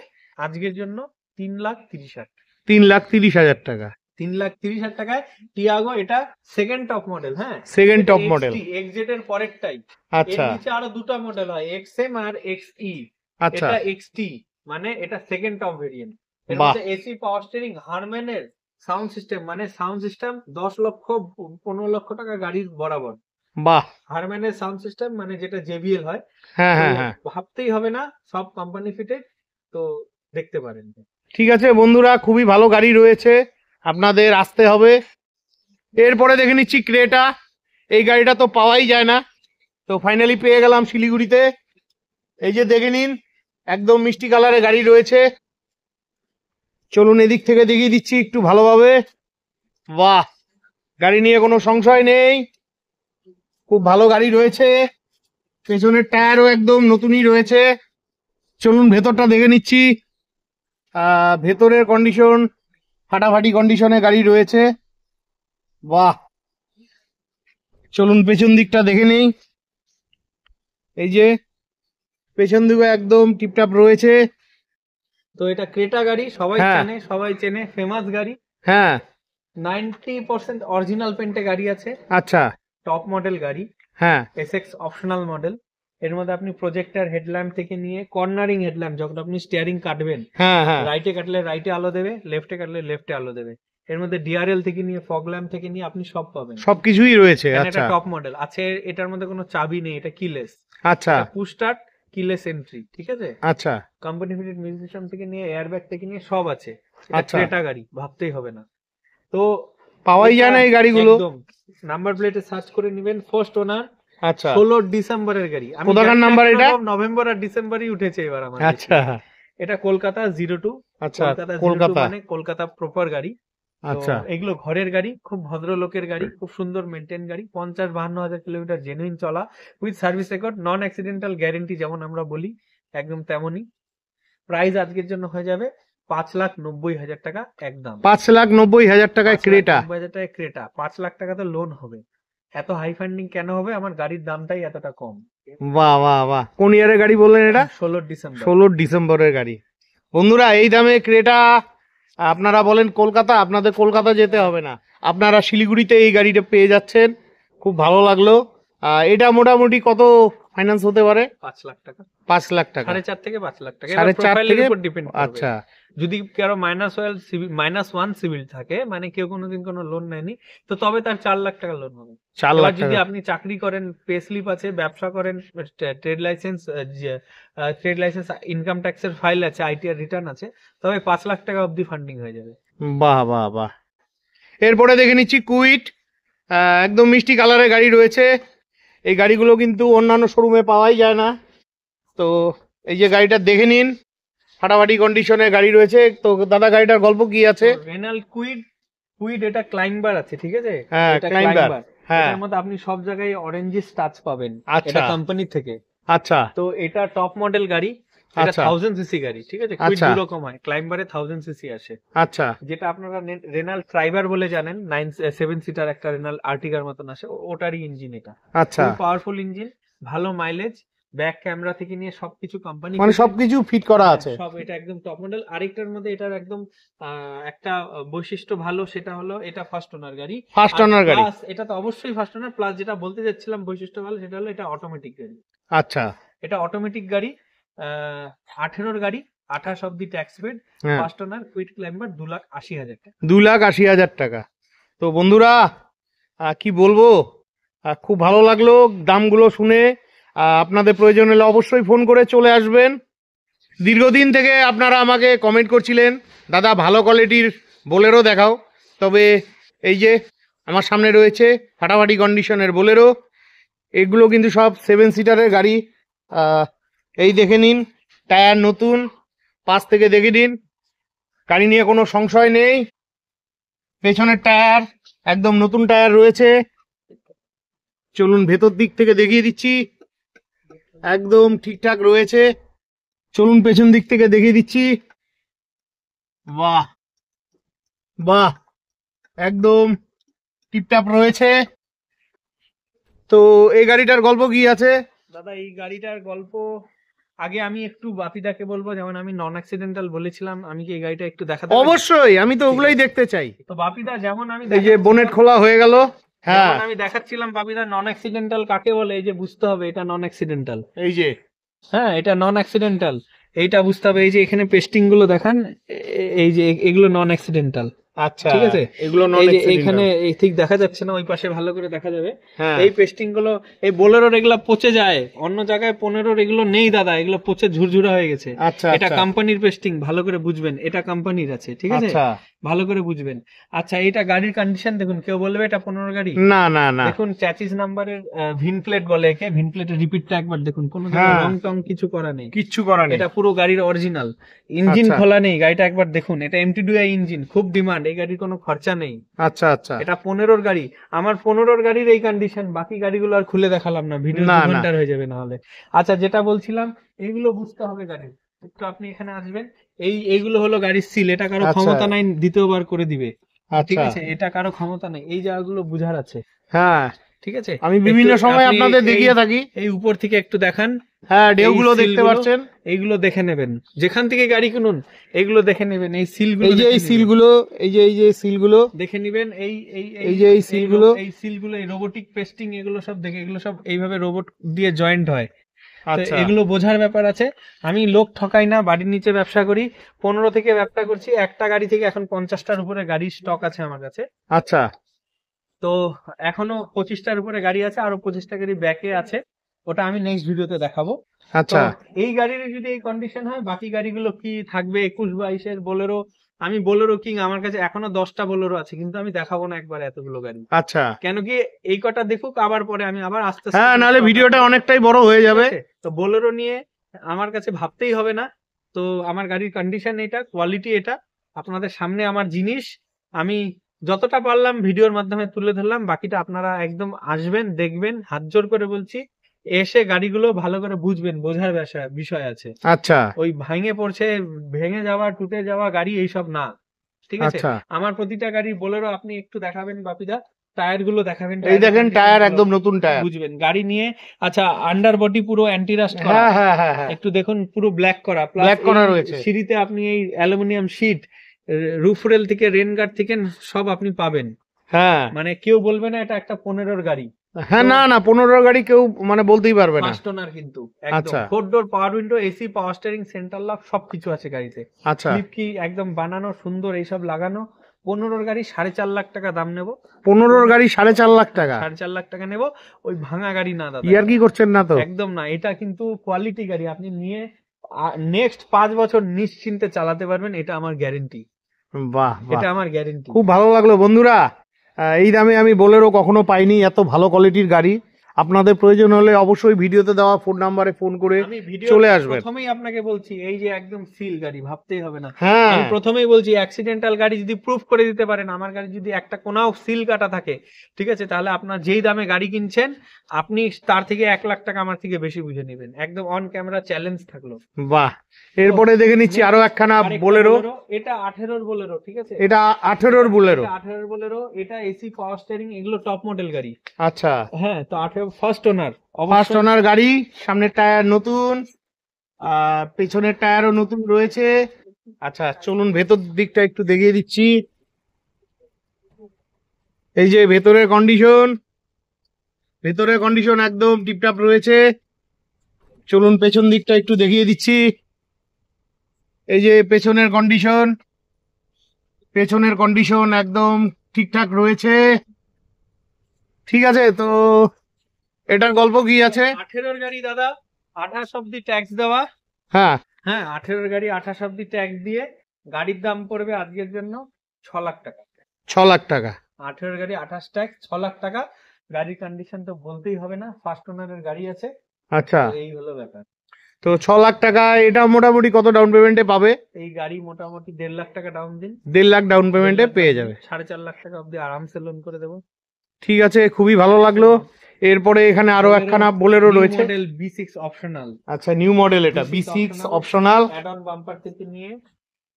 আজকের জন্য 3,30,000, 3,30,000 টাকা। 3,30,000 টাকায় টিয়াগো। এটা সেকেন্ড টপ মডেল। হ্যাঁ, সেকেন্ড টপ মডেল, এক্সজেড এর পরেরটাই। আচ্ছা, এর নিচে আরো দুটো মডেল হয়, এক্সএম আর এক্সই। আচ্ছা, এটা এক্সটি, মানে এটা সেকেন্ড টপ ভেরিয়েন্ট। এর মধ্যে এসি, পাওয়ার স্টিয়ারিং, হারম্যানের সাউন্ড সিস্টেম, মানে সাউন্ড সিস্টেম 10 লক্ষ 15 লক্ষ টাকা গাড়ির বরাবর। বাহ, হারম্যানের সাউন্ড সিস্টেম, মানে যেটা জেবিএল হয়। হ্যাঁ, হ্যাঁ, হ্যাঁ, ভাবতেই হবে না, সব কোম্পানি ফিটেড। তো দেখতে পারেন। ঠিক আছে বন্ধুরা, খুবই ভালো গাড়ি রয়েছে, আপনাদের আসতে হবে। এরপরে দেখে নিচ্ছি ক্রেটা। এই গাড়িটা তো পাওয়াই যায় না, তো ফাইনালি পেয়ে গেলাম শিলিগুড়িতে। এই যে দেখে নিন, একদম মিষ্টি কালারে গাড়ি রয়েছে। চলুন এদিক থেকে দেখিয়ে দিচ্ছি একটু ভালোভাবে। বাহ, গাড়ি নিয়ে কোনো সংশয় নেই, খুব ভালো গাড়ি রয়েছে। পেছনের টায়ারও একদম নতুনই রয়েছে। চলুন ভেতরটা দেখে নিচ্ছি। ভেতরের কন্ডিশন ফাটাফাটি কন্ডিশনে গাড়ি রয়েছে। বাহ, চলুন পেছন দিকটা দেখে নেই। এই যে পেছন দিকে একদম টিপটাপ রয়েছে। তো এটা ক্রেটা গাড়ি, সবাই চেনে, ফেমাস গাড়ি। হ্যাঁ, 90% অরিজিনাল পেন্টে গাড়ি আছে। আচ্ছা, টপ মডেল গাড়ি। হ্যাঁ, এসএক্স অপশনাল মডেল। এর মধ্যে আপনি প্রজেক্টর হেডল্যাম্প থেকে নিয়ে কর্নারিং হেডল্যাম্প, যখন আপনি স্টিয়ারিং কাটবেন, হ্যাঁ, হ্যাঁ, রাইটে কাটলে রাইটে আলো দেবে, লেফটে কাটলে লেফটে আলো দেবে। এর মধ্যে ডিআরএল থেকে নিয়ে ফগ ল্যাম্প থেকে নিয়ে আপনি সব পাবেন, সবকিছুই রয়েছে। এটা আচ্ছা, টপ মডেল আছে। এটার মধ্যে কোনো চাবি নেই, এটা কিলেস। আচ্ছা, পুশ স্টার্ট, কিলেস এন্ট্রি, ঠিক আছে। আচ্ছা, কোম্পানি ফিটেড মিউজিশিয়ান থেকে নিয়ে এয়ারব্যাগ থেকে নিয়ে সব আছে। আচ্ছা, ক্রেটা গাড়ি, ভাবতেই হবে না। তো পাওয়াই যায় না এই গাড়িগুলো। একদম নাম্বার প্লেটে সার্চ করে নেবেন। ফার্স্ট ওনার, আচ্ছা, 16 ডিসেম্বরের গাড়ি। কোথাকার নাম্বার এটা? নভেম্বর আর ডিসেম্বরই উঠেছে এবার আমার। আচ্ছা, এটা কলকাতা 02। আচ্ছা, কলকাতা মানে কলকাতা প্রপার গাড়ি। আচ্ছা, এগুলো ঘরের গাড়ি, খুব ভদ্রলোকের গাড়ি, খুব সুন্দর মেনটেন গাড়ি। 50-52 হাজার কিলোমিটার জেনুইন চলা, with service record, non accidental guarantee, যেমন আমরা বলি একদম তেমনই। প্রাইস আজকের জন্য হয়ে যাবে 5,90,000 টাকা একদম। 5,90,000 টাকায় ক্রেটা। 5,90,000 টাকায় ক্রেটা। 5 লাখ টাকা তো লোন হবে। এত হাই ফান্ডিং কেন হবে? আমার গাড়ির দামটাই এতটা কম। বাহ বাহ বাহ, কোন ইয়ারের গাড়ি বললেন এটা? 16 ডিসেম্বর। 16 ডিসেম্বরের গাড়ি। বন্ধুরা, এই দামে ক্রেটা আপনারা বলেন কলকাতা, আপনাদের কলকাতা যেতে হবে না, আপনারা শিলিগুড়িতে এই গাড়িটা পেয়ে যাচ্ছেন। খুব ভালো লাগলো। এটা মোটামুটি কত ফাইন্যান্স হতে পারে? 5 লাখ টাকা। 5 লাখ টাকা, 4.5 থেকে 5 লাখ টাকা। 4.5 থেকে উপর ডিপেন্ড করবে। আচ্ছা, যদি কারো -1 সিভিল থাকে, মানে কেউ কোনোদিন কোনো লোন নেয়নি, তো তবে তার 4 লাখ টাকা লোন হবে। 4 লাখ যদি টাকা। আপনি চাকরি করেন, পে স্লিপ আছে, ব্যবসা করেন, ট্রেড লাইসেন্স, ইনকাম ট্যাক্সের ফাইল আছে, আইটিআর রিটার্ন আছে, তবে 5 লাখ টাকা অবধি ফান্ডিং হয়ে যাবে। বাহ বাহ বাহ। এরপরে দেখে নিচ্ছি কুইট। একদম মিষ্টি কালারের গাড়ি রয়েছে। এই গাড়িগুলো কিন্তু অন্যান্য শোরুমে পাওয়াই যায় না। তো এই যে গাড়িটা দেখে নিন, ফাটাফাটি কন্ডিশনের গাড়ি রয়েছে। তো দাদা, গাড়িটার গল্প কি আছে? রেনাল্ট কুইড এটা ক্লাইম্বার আছে, ঠিক আছে। হ্যাঁ, ক্লাইম্বার। হ্যাঁ, এর মধ্যে আপনি সব জায়গায় অরেঞ্জিস টাচ পাবেন, আচ্ছা, এটা কোম্পানি থেকে। আচ্ছা, তো এটা টপ মডেল গাড়ি, এটা 1000 সিসি গাড়ি, ঠিক আছে। কুইড 2 রকম হয়, ক্লাইম্বারে 1000 সিসি আসে। আচ্ছা, যেটা আপনারা রেনাল্ট ট্রাইবার বলে জানেন, 7 সিটার একটা রেনাল্ট আর্টিগার মতন আসে, ওটারই ইঞ্জিন এটা। আচ্ছা, পাওয়ারফুল ইঞ্জিন, ভালো মাইলেজ, ব্যাক ক্যামেরা থেকে নিয়ে সবকিছু কোম্পানি, মানে সবকিছু ফিট করা আছে সব। এটা একদম টপ মডেল। আরেকটার মধ্যে এটার একদম একটা বৈশিষ্ট্য ভালো, সেটা হলো এটা ফার্স্ট ওনার গাড়ি। ফার্স্ট ওনার গাড়ি, এটা তো অবশ্যই ফার্স্ট ওনার। প্লাস যেটা বলতে যাচ্ছিলাম বৈশিষ্ট্য ভালো, সেটা হলো এটা অটোমেটিক গাড়ি। আচ্ছা, এটা অটোমেটিক গাড়ি, 18 গাড়ি, 28 অব্দি tax paid, first owner, quite climber, 2,80,000 টাকা। 2,80,000 টাকা। তো বন্ধুরা, কি বলবো, খুব ভালো লাগলো দামগুলো শুনে। আপনাদের প্রয়োজন হলে অবশ্যই ফোন করে চলে আসবেন। দীর্ঘদিন থেকে আপনারা আমাকে কমেন্ট করছিলেন, দাদা ভালো কোয়ালিটির বোলেরো দেখাও। তবে এই যে আমার সামনে রয়েছে ফাটাফাটি কন্ডিশনের বোলেরো। এগুলো কিন্তু সব 7 সিটারের গাড়ি। এই দেখে নিন, টায়ার নতুন, পাশ থেকে দেখে নিন, গাড়ি নিয়ে কোনো সংশয় নেই। পেছনের টায়ার একদম নতুন টায়ার রয়েছে। চলুন ভেতর দিক থেকে দেখিয়ে দিচ্ছি, একদম ঠিকঠাক রয়েছে। চলুন পেছন দিক থেকে দেখিয়ে দিচ্ছি। বাহ বাহ, একদম টিপটাপ রয়েছে। তো এই গাড়িটার গল্প কি আছে? দাদা, এই গাড়িটার গল্প আগে আমি একটু বাপিদাকে বলবো। যেমন আমি নন অ্যাক্সিডেন্টাল বলেছিলাম, আমি কি এই গাড়িটা একটু দেখাতে পারি? অবশ্যই, আমি তো ওগুলোই দেখতে চাই। তো বাপিদা, যেমন আমি এই যে বোনেট খোলা হয়ে গেল। হ্যাঁ, আমি দেখাচ্ছিলাম বাপিদা, নন অ্যাক্সিডেন্টাল কাকে বলে, এই যে বুঝতে হবে এটা নন অ্যাক্সিডেন্টাল। এই যে, হ্যাঁ, এটা নন অ্যাক্সিডেন্টাল, এইটা বুঝতে হবে। এই যে এখানে পেস্টিং গুলো দেখান, এই যে এগুলো নন অ্যাক্সিডেন্টাল। আচ্ছা, ঠিক আছে, এগুলো এখানে ঠিক দেখা যাচ্ছে না, ওই পাশে ভালো করে দেখা যাবে। হ্যাঁ, এই পেস্টিং গুলো, এই বোলেরোর এগুলো পচে যায়, অন্য জায়গায় 15 এগুলো নেই দাদা, এগুলো পচে ঝুরঝুরা হয়ে গেছে। আচ্ছা, এটা কোম্পানির পেস্টিং, ভালো করে বুঝবেন, এটা কোম্পানির আছে, ঠিক আছে। আচ্ছা, ভালো করে বুঝবেন। আচ্ছা, এটা গাড়ির কন্ডিশন দেখুন, কেউ বলবে এটা 15 গাড়ি? না না না, দেখুন চ্যাসিস নাম্বারের ভিন প্লেট বলে একে, ভিন প্লেটের রিপিটটা একবার দেখুন, কোনো হ্যাঁ। রং টং কিছু করা নেই, কিচ্ছু করা নেই। এটা পুরো গাড়ির অরিজিনাল। ইঞ্জিন আচ্ছা। খোলা নেই, গাড়িটা একবার দেখুন, এটা MT2i ইঞ্জিন, খুব ডিমান্ড, এই গাড়ির কোনো খরচা নেই। আচ্ছা আচ্ছা, এটা 15 গাড়ি, আমার 15 গাড়ির এই কন্ডিশন, বাকি গাড়িগুলো আর খুলে দেখালাম না, ভিডিও না, 2 না। ঘন্টার হয়ে যাবে না হলে। আচ্ছা, যেটা বলছিলাম, এগুলো বুঝতে হবে গাড়ির, একটু আপনি এখানে আসবেন। এইগুলো হলো গাড়ির সিল, এটা কারো আচ্ছা। ক্ষমতা নাই দ্বিতীয়বার করে দিবে, ঠিক আচ্ছা। আছে, এটা কারো ক্ষমতা নেই, এই জায়গাগুলো বুঝার আছে, হ্যাঁ, ঠিক আছে। আমি বিভিন্ন একটু সময় আপনি আপনাদের দেখিয়ে থাকি। এই উপর থেকে একটু দেখান, হ্যাঁ, ঢেউগুলো এই দেখতে সিলগুলো, পাচ্ছেন, এইগুলো দেখে নেবেন, যেখান থেকে গাড়ি কিনুন এইগুলো দেখে নেবেন, এই সিলগুলো, এই যে এই সিলগুলো, এই যে সিলগুলো দেখে নিবেন, এই যে এই সিলগুলো, এই সিলগুলো, এই রোবোটিক পেস্টিং, এগুলো সব দেখে, এগুলো সব এইভাবে রোবট দিয়ে জয়েন্ট হয়। তো আচ্ছা। এগুলো বোঝার ব্যাপার আছে। আমি লোক ঠকাই না, বাড়ির নিচে ব্যবসা করি, 15 থেকে ব্যবসা করছি, একটা গাড়ি থেকে এখন 50টার উপরে গাড়ির স্টক আছে আমার কাছে। আচ্ছা। তো এখনো 25টার উপরে গাড়ি আছে, আরো 25টা গাড়ি ব্যাকে আছে, ওটা আমি নেক্সট ভিডিওতে দেখাবো। আচ্ছা। তো এই গাড়ির যদি এই কন্ডিশন হয়, বাকি গাড়িগুলো কি থাকবে? 21-22-এর বোলেরো, আমি বোলেরো কিং, আমার কাছে এখনো 10টা বোলেরো আছে, কিন্তু আমি দেখাবো না একবার এতগুলো গাড়ি, আচ্ছা। কেন কি এই কটা দেখুক, আবার পরে আমি আবার আস্তে আস্তে, হ্যাঁ, নাহলে ভিডিওটা অনেকটাই বড় হয়ে যাবে। তো বোলেরো নিয়ে আমার কাছে ভাবতেই হবে না। তো আমার গাড়ির কন্ডিশন এটা, কোয়ালিটি এটা, আপনাদের সামনে আমার জিনিস, আমি যতটা পারলাম ভিডিওর মাধ্যমে তুলে ধরলাম, বাকিটা আপনারা একদম আসবেন, দেখবেন, হাত জোর করে বলছি, এসে গাড়িগুলো ভালো করে বুঝবেন, বোঝার বিষয় আছে। আচ্ছা। ওই ভেঙে পড়ছে, ভেঙে যাওয়া, টুটে যাওয়া গাড়ি এইসব না, ঠিক আছে। আচ্ছা। আমার প্রতিটা গাড়ি বোলেরো আপনি একটু দেখাবেন বাপিদা, টায়ার গুলো দেখাবেন, এই দেখেন টায়ার একদম নতুন টায়ার, বুঝবেন গাড়ি নিয়ে। আচ্ছা, আন্ডার বডি পুরো অ্যান্টি রাস্ট করা, হ্যাঁ হ্যাঁ হ্যাঁ হ্যাঁ, একটু দেখুন, পুরো ব্ল্যাক করা, ব্ল্যাক করা রয়েছে। সিঁড়িতে আপনি এই অ্যালুমিনিয়াম শীট, রুফ রেল থেকে, রেন গার্ড থেকে সব আপনি পাবেন, হ্যাঁ, মানে কেউ বলবে না এটা একটা 15 গাড়ি। হ্যাঁ, না না, 15 গাড়ি কেউ মানে বলতেই পারবে না। ফার্স্ট ওনার কিন্তু একদম, আচ্ছা। 4 door, power window, AC, power steering, central lock, সবকিছু আছে গাড়িতে। আচ্ছা। স্লিপ কি একদম বানানো সুন্দর, এইসব লাগানো। 15 গাড়ি 4.5 লাখ টাকা দাম নেব। 15 গাড়ি 4.5 লাখ টাকা? 4.5 লাখ টাকা নেব, ওই ভাঙা গাড়ি না দাদা, ইয়ার কি করছেন না তো? একদম না, এটা কিন্তু কোয়ালিটি গাড়ি, আপনি নিয়ে নেক্সট 5 বছর নিশ্চিন্তে চালাতে পারবেন, এটা আমার গ্যারেন্টি। বাহ, এটা আমার গ্যারেন্টি। খুব ভালো লাগলো বন্ধুরা, এই দামে আমি বোলেরো কখনো পাইনি, এত ভালো কোয়ালিটির গাড়ি। আপনাদের প্রয়োজন হলে অবশ্যই ভিডিওতে দেওয়া ফোন নাম্বারে ফোন করে চলে আসবেন। প্রথমেই আপনাকে বলছি, এই যে একদম সিল গাড়ি, ভাবতেই হবে না। হ্যাঁ, আমি প্রথমেই বলছি, অ্যাক্সিডেন্টাল গাড়ি যদি প্রুফ করে দিতে পারেন, আমার গাড়ি যদি একটা কোনাও সিল কাটা থাকে, ঠিক আছে, তাহলে আপনার যেই দামে গাড়ি কিনছেন, আপনি তার থেকে 1 লাখ টাকা আমার থেকে বেশি বুঝে নেবেন, একদম অন ক্যামেরা চ্যালেঞ্জ থাকলো। বাহ, এরপরে দেখে নিচ্ছি আরো একখানা বোলেরো। এটা 18 বোলেরো, ঠিক আছে, এটা 18 বোলেরো। 18 বোলেরো, এটা এসি, পাওয়ার স্টিয়ারিং, এগুলো টপ মডেল গাড়ি। আচ্ছা। হ্যাঁ, তো 18 ফার্স্ট ওনার, ফার্স্ট ওনার গাড়ি, সামনের টায়ার নতুন, পেছনের টায়ারও নতুন রয়েছে। আচ্ছা, চলুন ভেতর দিকটা একটু দেখিয়ে দিচ্ছি। এই যে ভেতরের কন্ডিশন একদম টিপটাপ রয়েছে। চলুন পেছন দিকটা একটু দেখিয়ে দিচ্ছি। এই যে পেছনের কন্ডিশন একদম ঠিকঠাক রয়েছে। ঠিক আছে, তো এটার গল্প কি আছে? 18 গাড়ি দাদা, 28 অব্দি ট্যাক্স দেওয়া। হ্যাঁ হ্যাঁ, 18 গাড়ি 28 অব্দি ট্যাক্স দিয়ে গাড়ির দাম পড়বে আজকের জন্য 6 লাখ টাকা। 6 লাখ টাকা? 18 গাড়ি 28 ট্যাক্স 6 লাখ টাকা। গাড়ির কন্ডিশন তো বলতেই হবে না, ফার্স্ট ওনারের গাড়ি আছে। আচ্ছা, এই হলো ব্যাপার। তো 6 লাখ টাকা এটা মোটামুটি কত ডাউন পেমেন্টে পাবে? এই গাড়ি মোটামুটি 1.5 লাখ টাকা ডাউন দিন, 1.5 লাখ ডাউন পেমেন্টে পেয়ে যাবে। 4.5 লাখ টাকা অব্দি আরামসে লোন করে দেবো। ঠিক আছে, খুবই ভালো লাগলো। এরপরে এখানে আরো একখানা বোলেরো রয়েছে, মডেল B6 অপশনাল। আচ্ছা, নিউ মডেল, এটা B6 optional, add on bumper থেকে নিয়ে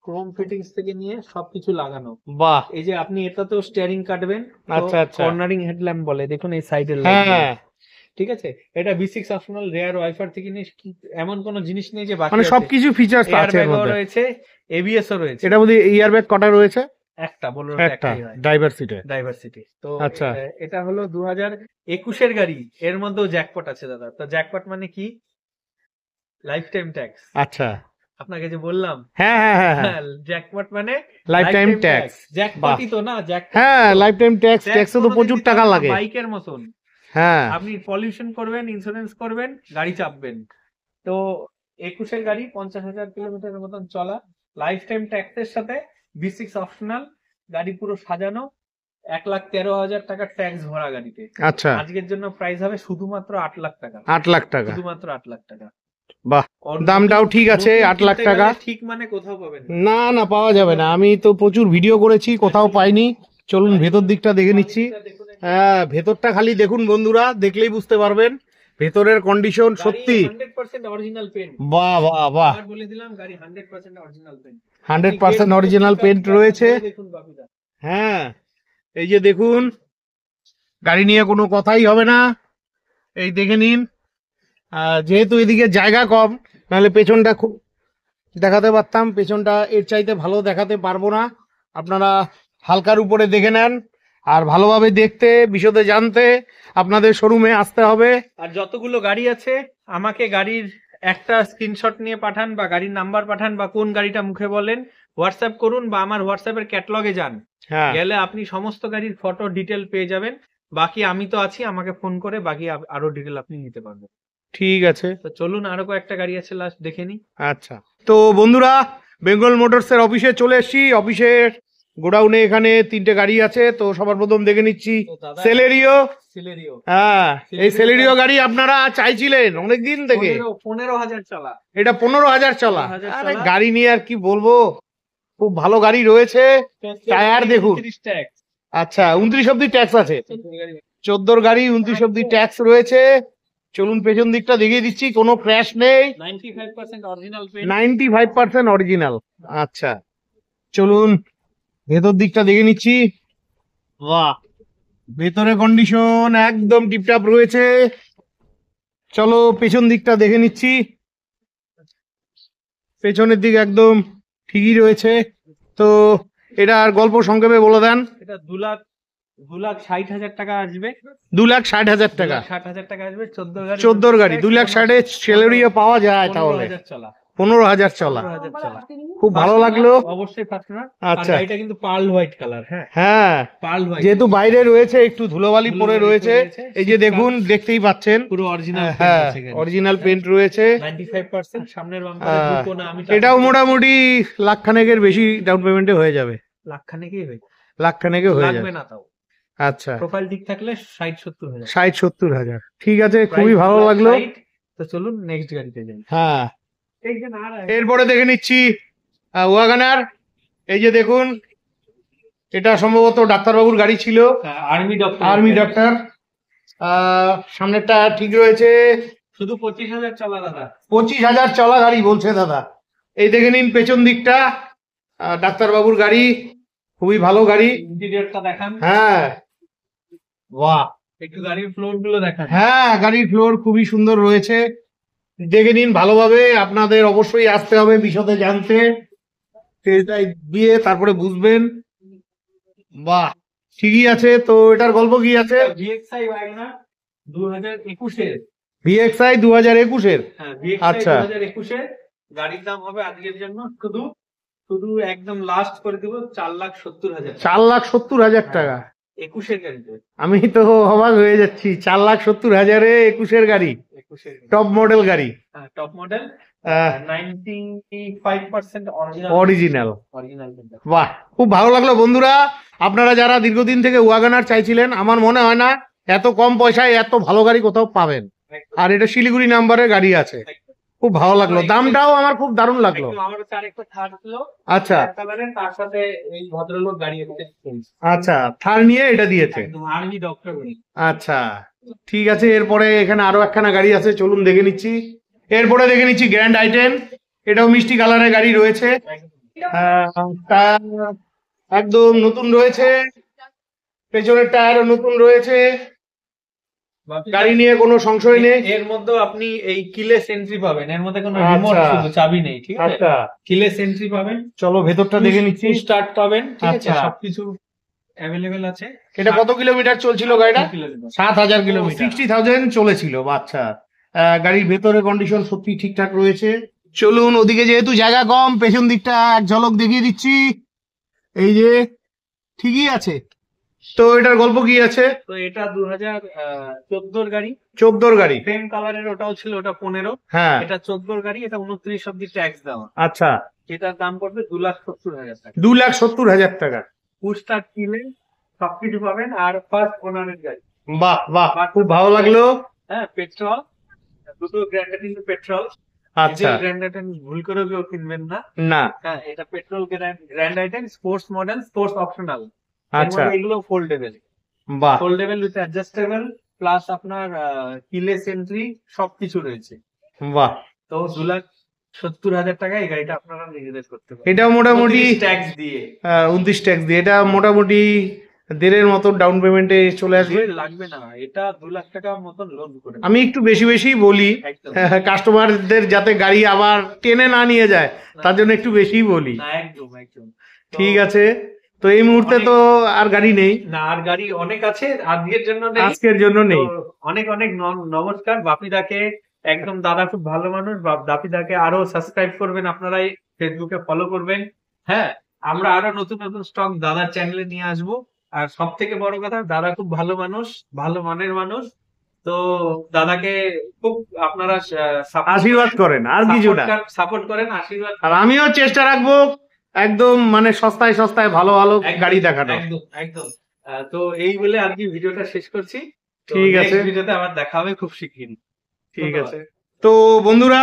ক্রোম ফিটিংস থেকে নিয়ে সবকিছু লাগানো। বাহ, এই যে আপনি এটা তো স্টিয়ারিং কাটবেন, আচ্ছা আচ্ছা, কর্নারিং হেডল্যাম্প বলে, দেখুন এই সাইডের, হ্যাঁ, ঠিক আছে। এটা B6 অপশনাল, রেয়ার ওয়াইপার থেকে নিয়ে এমন কোন জিনিস নেই যে বাকি মানে আছে। সবকিছু ফিচারস আছে এর মধ্যে রয়েছে, ABS ও রয়েছে। এটার মধ্যে এয়ারব্যাগ কটা রয়েছে? একটা, বলো একটা, ডাইভার্সিটি। তো আচ্ছা, এটা হলো 2021 এর গাড়ি, এর মধ্যেও জ্যাকপট আছে দাদা। তো জ্যাকপট মানে কি? Life time tax. আচ্ছা, আপনাকে যে বললাম, হ্যাঁ হ্যাঁ হ্যাঁ, জ্যাকপট মানে লাইফ টাইম ট্যাক্স। জ্যাকপটই তো না, হ্যাঁ, লাইফ টাইম ট্যাক্স, ট্যাক্সে তো প্রচুর টাকা লাগে, বাইকের মতন। হ্যাঁ, আপনি পলিউশন করবেন, ইন্স্যুরেন্স করবেন, গাড়ি চাপবেন। তো 21 এর গাড়ি 50,000 কিলোমিটারের মতন চলা, লাইফ টাইম ট্যাক্সের সাথে V6 অপশনাল, গাড়ি পুরো সাজানো, 1,13,000 টাকার ট্যাক্স ভরা গাড়িতে। আচ্ছা, আজকের জন্য প্রাইস হবে শুধুমাত্র 8 লাখ টাকা। 8 লাখ টাকা, শুধুমাত্র 8 লাখ টাকা। বাহ, দামটাও ঠিক আছে। 8 লাখ টাকা ঠিক মানে কোথাও পাবেন না? না, পাওয়া যাবে না। আমি তো প্রচুর ভিডিও করেছি, কোথাও পাইনি। চলুন ভেতর দিকটা দেখে নিচ্ছি। হ্যাঁ, ভেতরটা খালি দেখুন বন্ধুরা, দেখলেই বুঝতে পারবেন ভেতরের কন্ডিশন সত্যি 100% অরিজিনাল পেন্ট। বাহ বাহ বাহ, আর বলে দিলাম গাড়ি 100% অরিজিনাল পেন্ট। 100% অরিজিনাল পেন্ট রয়েছে। দেখুন বাপিদা, হ্যাঁ, এই যে দেখুন, গাড়ি নিয়ে কোনো কথাই হবে না। এই দেখে নিন। যেহেতু এদিকে জায়গা কম, নাহলে পেছনটা খুব দেখাতে পারতাম, পেছনটা এর চাইতে ভালো দেখাতে পারবো না। আপনারা হালকার উপরে দেখে নেন। আর ভালোভাবে দেখতে, বিশদে জানতে আপনাদের শোরুমে আসতে হবে। আর যতগুলো গাড়ি আছে আমাকে গাড়ির একটা স্ক্রিনশট নিয়ে পাঠান, বা গাড়ির নাম্বার পাঠান, বা কোন গাড়িটা মুখে বলেন হোয়াটসঅ্যাপ করুন, বা আমার হোয়াটসঅ্যাপের ক্যাটালগে যান। হ্যাঁ, গেলে আপনি সমস্ত গাড়ির ফটো ডিটেল পেয়ে যাবেন। বাকি আমি তো আছি, আমাকে ফোন করে বাকি আরো ডিটেল আপনি নিতে পারবেন। ঠিক আছে, তো চলুন আরো কয়েকটা গাড়ি আছে, লাস্ট দেখে নি। আচ্ছা। তো বন্ধুরা, বেঙ্গল মোটরসের অফিসে চলে এসেছি। অফিসের গোডাউনে এখানে 3টে গাড়ি আছে। তো সবার প্রথম দেখে নিচ্ছি সেলেরিও। সিলেরিও, হ্যাঁ, এই সেলেরিও গাড়ি আপনারা চাইছিলেন অনেকদিন থেকে। 15,000 চলা। এটা 15,000 চলা। 15,000 আরে চলা। গাড়ি নিয়ে আর কি বলবো, খুব ভালো গাড়ি রয়েছে। টায়ার দেখুন। 29 ট্যাক্স। আচ্ছা, 29 অব্দি ট্যাক্স আছে। 14 গাড়ি 29 অব্দি ট্যাক্স রয়েছে। চলুন পেছন দিকটা দেখিয়ে দিচ্ছি, কোনো ক্র্যাশ নেই। 95% অরিজিনাল পেন্ট। 95% অরিজিনাল। আচ্ছা, চলুন ভেতর দিকটা দেখে নিচ্ছি। বাহ, ভেতরে কন্ডিশন একদম টিপটাপ রয়েছে। চলো পেছন দিকটা দেখে নিচ্ছি। পেছনের দিক একদম ঠিকই রয়েছে। তো এটা আর গল্প সংক্ষেপে বলে দেন। এটা 2,60,000 টাকা আসবে। 2,60,000 টাকা। 2,60,000 টাকা আসবে। 14 গাড়ি। 14 গাড়ি 2,60,000 সেলেরিও পাওয়া যায় তাহলে? 15,000 চলা। 15,000 চলা। 15,000 চলা। খুব ভালো লাগলো। অবশ্যই ফাস্টনার। আচ্ছা, আর এটা কিন্তু পার্ল হোয়াইট কালার। হ্যাঁ হ্যাঁ, পার্ল হোয়াইট, যেহেতু বাইরে রয়েছে একটু ধুলোবালি পরে রয়েছে। এই যে দেখুন, দেখতেই পাচ্ছেন পুরো অরিজিনাল। হ্যাঁ, অরিজিনাল পেন্ট রয়েছে। 95% সামনের বাম্পারে দুটো না। আমি এটাও মোটামুটি লাখখানেকের বেশি ডাউন পেমেন্টে হয়ে যাবে। লাখখানেকই হয়ে লাখখানেকে হয়ে যাবে। লাগবে না তাও। আচ্ছা, প্রোফাইল ঠিক থাকলে 60-70,000। 60-70,000। ঠিক আছে, খুবই ভালো লাগলো। তো চলুন নেক্সট গাড়িতে যাই। হ্যাঁ, এরপরে দেখে নিচ্ছি ওয়াগনার। এই যে দেখুন, এটা সম্ভবত ডাক্তারবাবুর গাড়ি ছিল। Army doctor. সামনেরটা ঠিক রয়েছে। শুধু 25,000 চলা দাদা। 25,000 চলা গাড়ি বলছে দাদা। এই দেখে নিন পেছন দিকটা, ডাক্তারবাবুর গাড়ি, খুবই ভালো গাড়ি। ইন্টেরিয়রটা দেখান। হ্যাঁ, বাহ, একটু গাড়ির ফ্লোর গুলো দেখান। হ্যাঁ, গাড়ির ফ্লোর খুবই সুন্দর রয়েছে। দেখে নিন ভালোভাবে। আপনাদের অবশ্যই আসতে হবে বিশদে জানতে, দিয়ে তারপরে বুঝবেন। বাহ, ঠিকই আছে। তো এটার গল্প কি আছে? VXI ওয়াগনার 2021 এর। VXI 2021 এর। হ্যাঁ, VXI আচ্ছা। 2021 এর। গাড়ির দাম হবে আজকের জন্য শুধু একদম লাস্ট করে দেব 4,70,000। 4,70,000 টাকা। 21 এর গাড়িতে। আমি তো অবাক হয়ে যাচ্ছি, 4,70,000 21 এর গাড়ি, 21 এর টপ মডেল গাড়ি। হ্যাঁ, টপ মডেল। 95% অরিজিনাল। অরিজিনাল। বাহ, খুব ভালো লাগলো বন্ধুরা। আপনারা যারা দীর্ঘদিন থেকে ওয়াগনার চাইছিলেন, আমার মনে হয় না এত কম পয়সায় এত ভালো গাড়ি কোথাও পাবেন। আর এটা শিলিগুড়ি নাম্বারের গাড়ি আছে। খুব ভালো লাগলো, দামটাও আমার খুব দারুণ লাগলো। আমার কাছে আরেকটা থার্ড ছিল। আচ্ছা, তার সাথে এই ভদ্রলোক গাড়ি একটা। আচ্ছা, থার নিয়ে এটা দিয়েছে। একদম আর্মি ডক্টর গাড়ি। আচ্ছা, ঠিক আছে। এরপরে এখানে আরো একখানা গাড়ি আছে, চলুন দেখে নিচ্ছি। এরপরে দেখে নিচ্ছি গ্র্যান্ড আইটেন। এটাও মিষ্টি কালারের গাড়ি রয়েছে। একদম নতুন রয়েছে, পেছনের টায়ারও নতুন রয়েছে। গাড়ি নিয়ে কোনো সংশয় নেই। এর মধ্যে আপনি এই কিলেস এন্ট্রি পাবেন। এর মধ্যে কোনো আচ্ছা। রিমোট, শুধু চাবি নেই। ঠিক আছে, আচ্ছা, কিলেস এন্ট্রি পাবেন। চলো ভেতরটা দেখে নিচ্ছি। স্টার্ট পাবেন। ঠিক আছে, আচ্ছা। সবকিছু অ্যাভেলেবেল আছে। এটা কত কিলোমিটার চলছিল গাড়িটা? 7,000 কিলোমিটার। 60,000 চলেছিল। আচ্ছা, গাড়ির ভেতরে কন্ডিশন সত্যি ঠিকঠাক রয়েছে। চলুন ওদিকে, যেহেতু জায়গা কম, পেছন দিকটা এক ঝলক দেখিয়ে দিচ্ছি। এই যে ঠিকই আছে। তো এটার গল্প কি আছে? তো এটা 2014 গাড়ি। 14 গাড়ি। সেম কালারের ওটাও ছিল, ওটা 15। হ্যাঁ, এটা 14 গাড়ি। এটা 29 অব্দি ট্যাক্স দেওয়া। আচ্ছা, এটার দাম পড়বে 2,70,000 টাকা। 2,70,000 টাকা। পুস্টার কিনে সবকিছু পাবেন, আর ফার্স্ট ওনারের গাড়ি। বাহ বাহ, খুব ভালো লাগলো। হ্যাঁ, পেট্রোল, দুটো গ্র্যান্ড আইটেন পেট্রোল। আচ্ছা, গ্র্যান্ড আইটেন ভুল করে কেউ কিনবেন না। না, হ্যাঁ, এটা petrol grand আইটেন, sports model, sports optional. আচ্ছা, এগুলো ফোল্ডেবল, বাহ, ফোল্ডেবল উইথ অ্যাডজাস্টেবল, প্লাস আপনার কিলেস এন্ট্রি সবকিছু রয়েছে। বাহ। তো 2,70,000 টাকা এই গাড়িটা আপনারা নিজেদের করতে পারেন। এটা মোটামুটি ট্যাক্স দিয়ে 29 ট্যাক্স দিয়ে এটা মোটামুটি 1.5 মতো ডাউন পেমেন্টে চলে আসবে। লাগবে না, এটা 2 লাখ টাকার মতন লোন করে। আমি একটু বেশি বেশি বলি একদম। কাস্টমারদের, যাতে গাড়ি আবার টেনে না নিয়ে যায়, তার জন্য একটু বেশি বলি। না, একদম একদম। ঠিক আছে, তো এই মুহূর্তে তো আর গাড়ি নেই। না, আর গাড়ি অনেক আছে, আজকের জন্য নেই। আজকের জন্য নেই। তো অনেক অনেক নমস্কার। বাপিদাকে, একদম দাদা খুব ভালো মানুষ। বাপিদাকে আরো সাবস্ক্রাইব করবেন, আপনারাই ফেসবুকে ফলো করবেন। হ্যাঁ, আমরা আরো নতুন নতুন স্টক দাদার চ্যানেলে নিয়ে আসবো। আর সব থেকে বড় কথা, দাদা খুব ভালো মানুষ, ভালো মনের মানুষ। তো দাদাকে খুব আপনারা আশীর্বাদ করেন, আর কিছু না, সাপোর্ট করেন, আশীর্বাদ। আর আমিও চেষ্টা রাখবো একদম মানে সস্তায় সস্তায় ভালো ভালো গাড়ি দেখানো। একদম একদম। তো এই বলে আর কি ভিডিওটা শেষ করছি। ঠিক আছে, ভিডিওতে আবার দেখা হবে খুব শিগগিরই। ঠিক আছে। তো বন্ধুরা,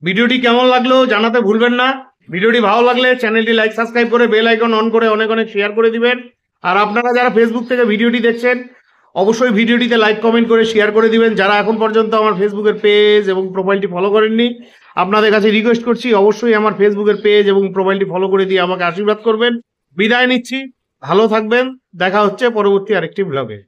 ভিডিওটি কেমন লাগলো জানাতে ভুলবেন না। ভিডিওটি ভালো লাগলে চ্যানেলটি লাইক সাবস্ক্রাইব করে বেল আইকন অন করে অনেক অনেক শেয়ার করে দিবেন। আর আপনারা যারা ফেসবুক থেকে ভিডিওটি দেখছেন, অবশ্যই ভিডিওটিতে লাইক কমেন্ট করে শেয়ার করে দিবেন। যারা এখন পর্যন্ত আমার ফেসবুকের পেজ এবং প্রোফাইলটি ফলো করেননি, আপনাদের কাছে রিকোয়েস্ট করছি অবশ্যই আমার ফেসবুকের পেজ এবং প্রোফাইলটি ফলো করে দিয়ে আমাকে আশীর্বাদ করবেন। বিদায় নিচ্ছি, ভালো থাকবেন, দেখা হচ্ছে পরবর্তী আরেকটি ব্লগে।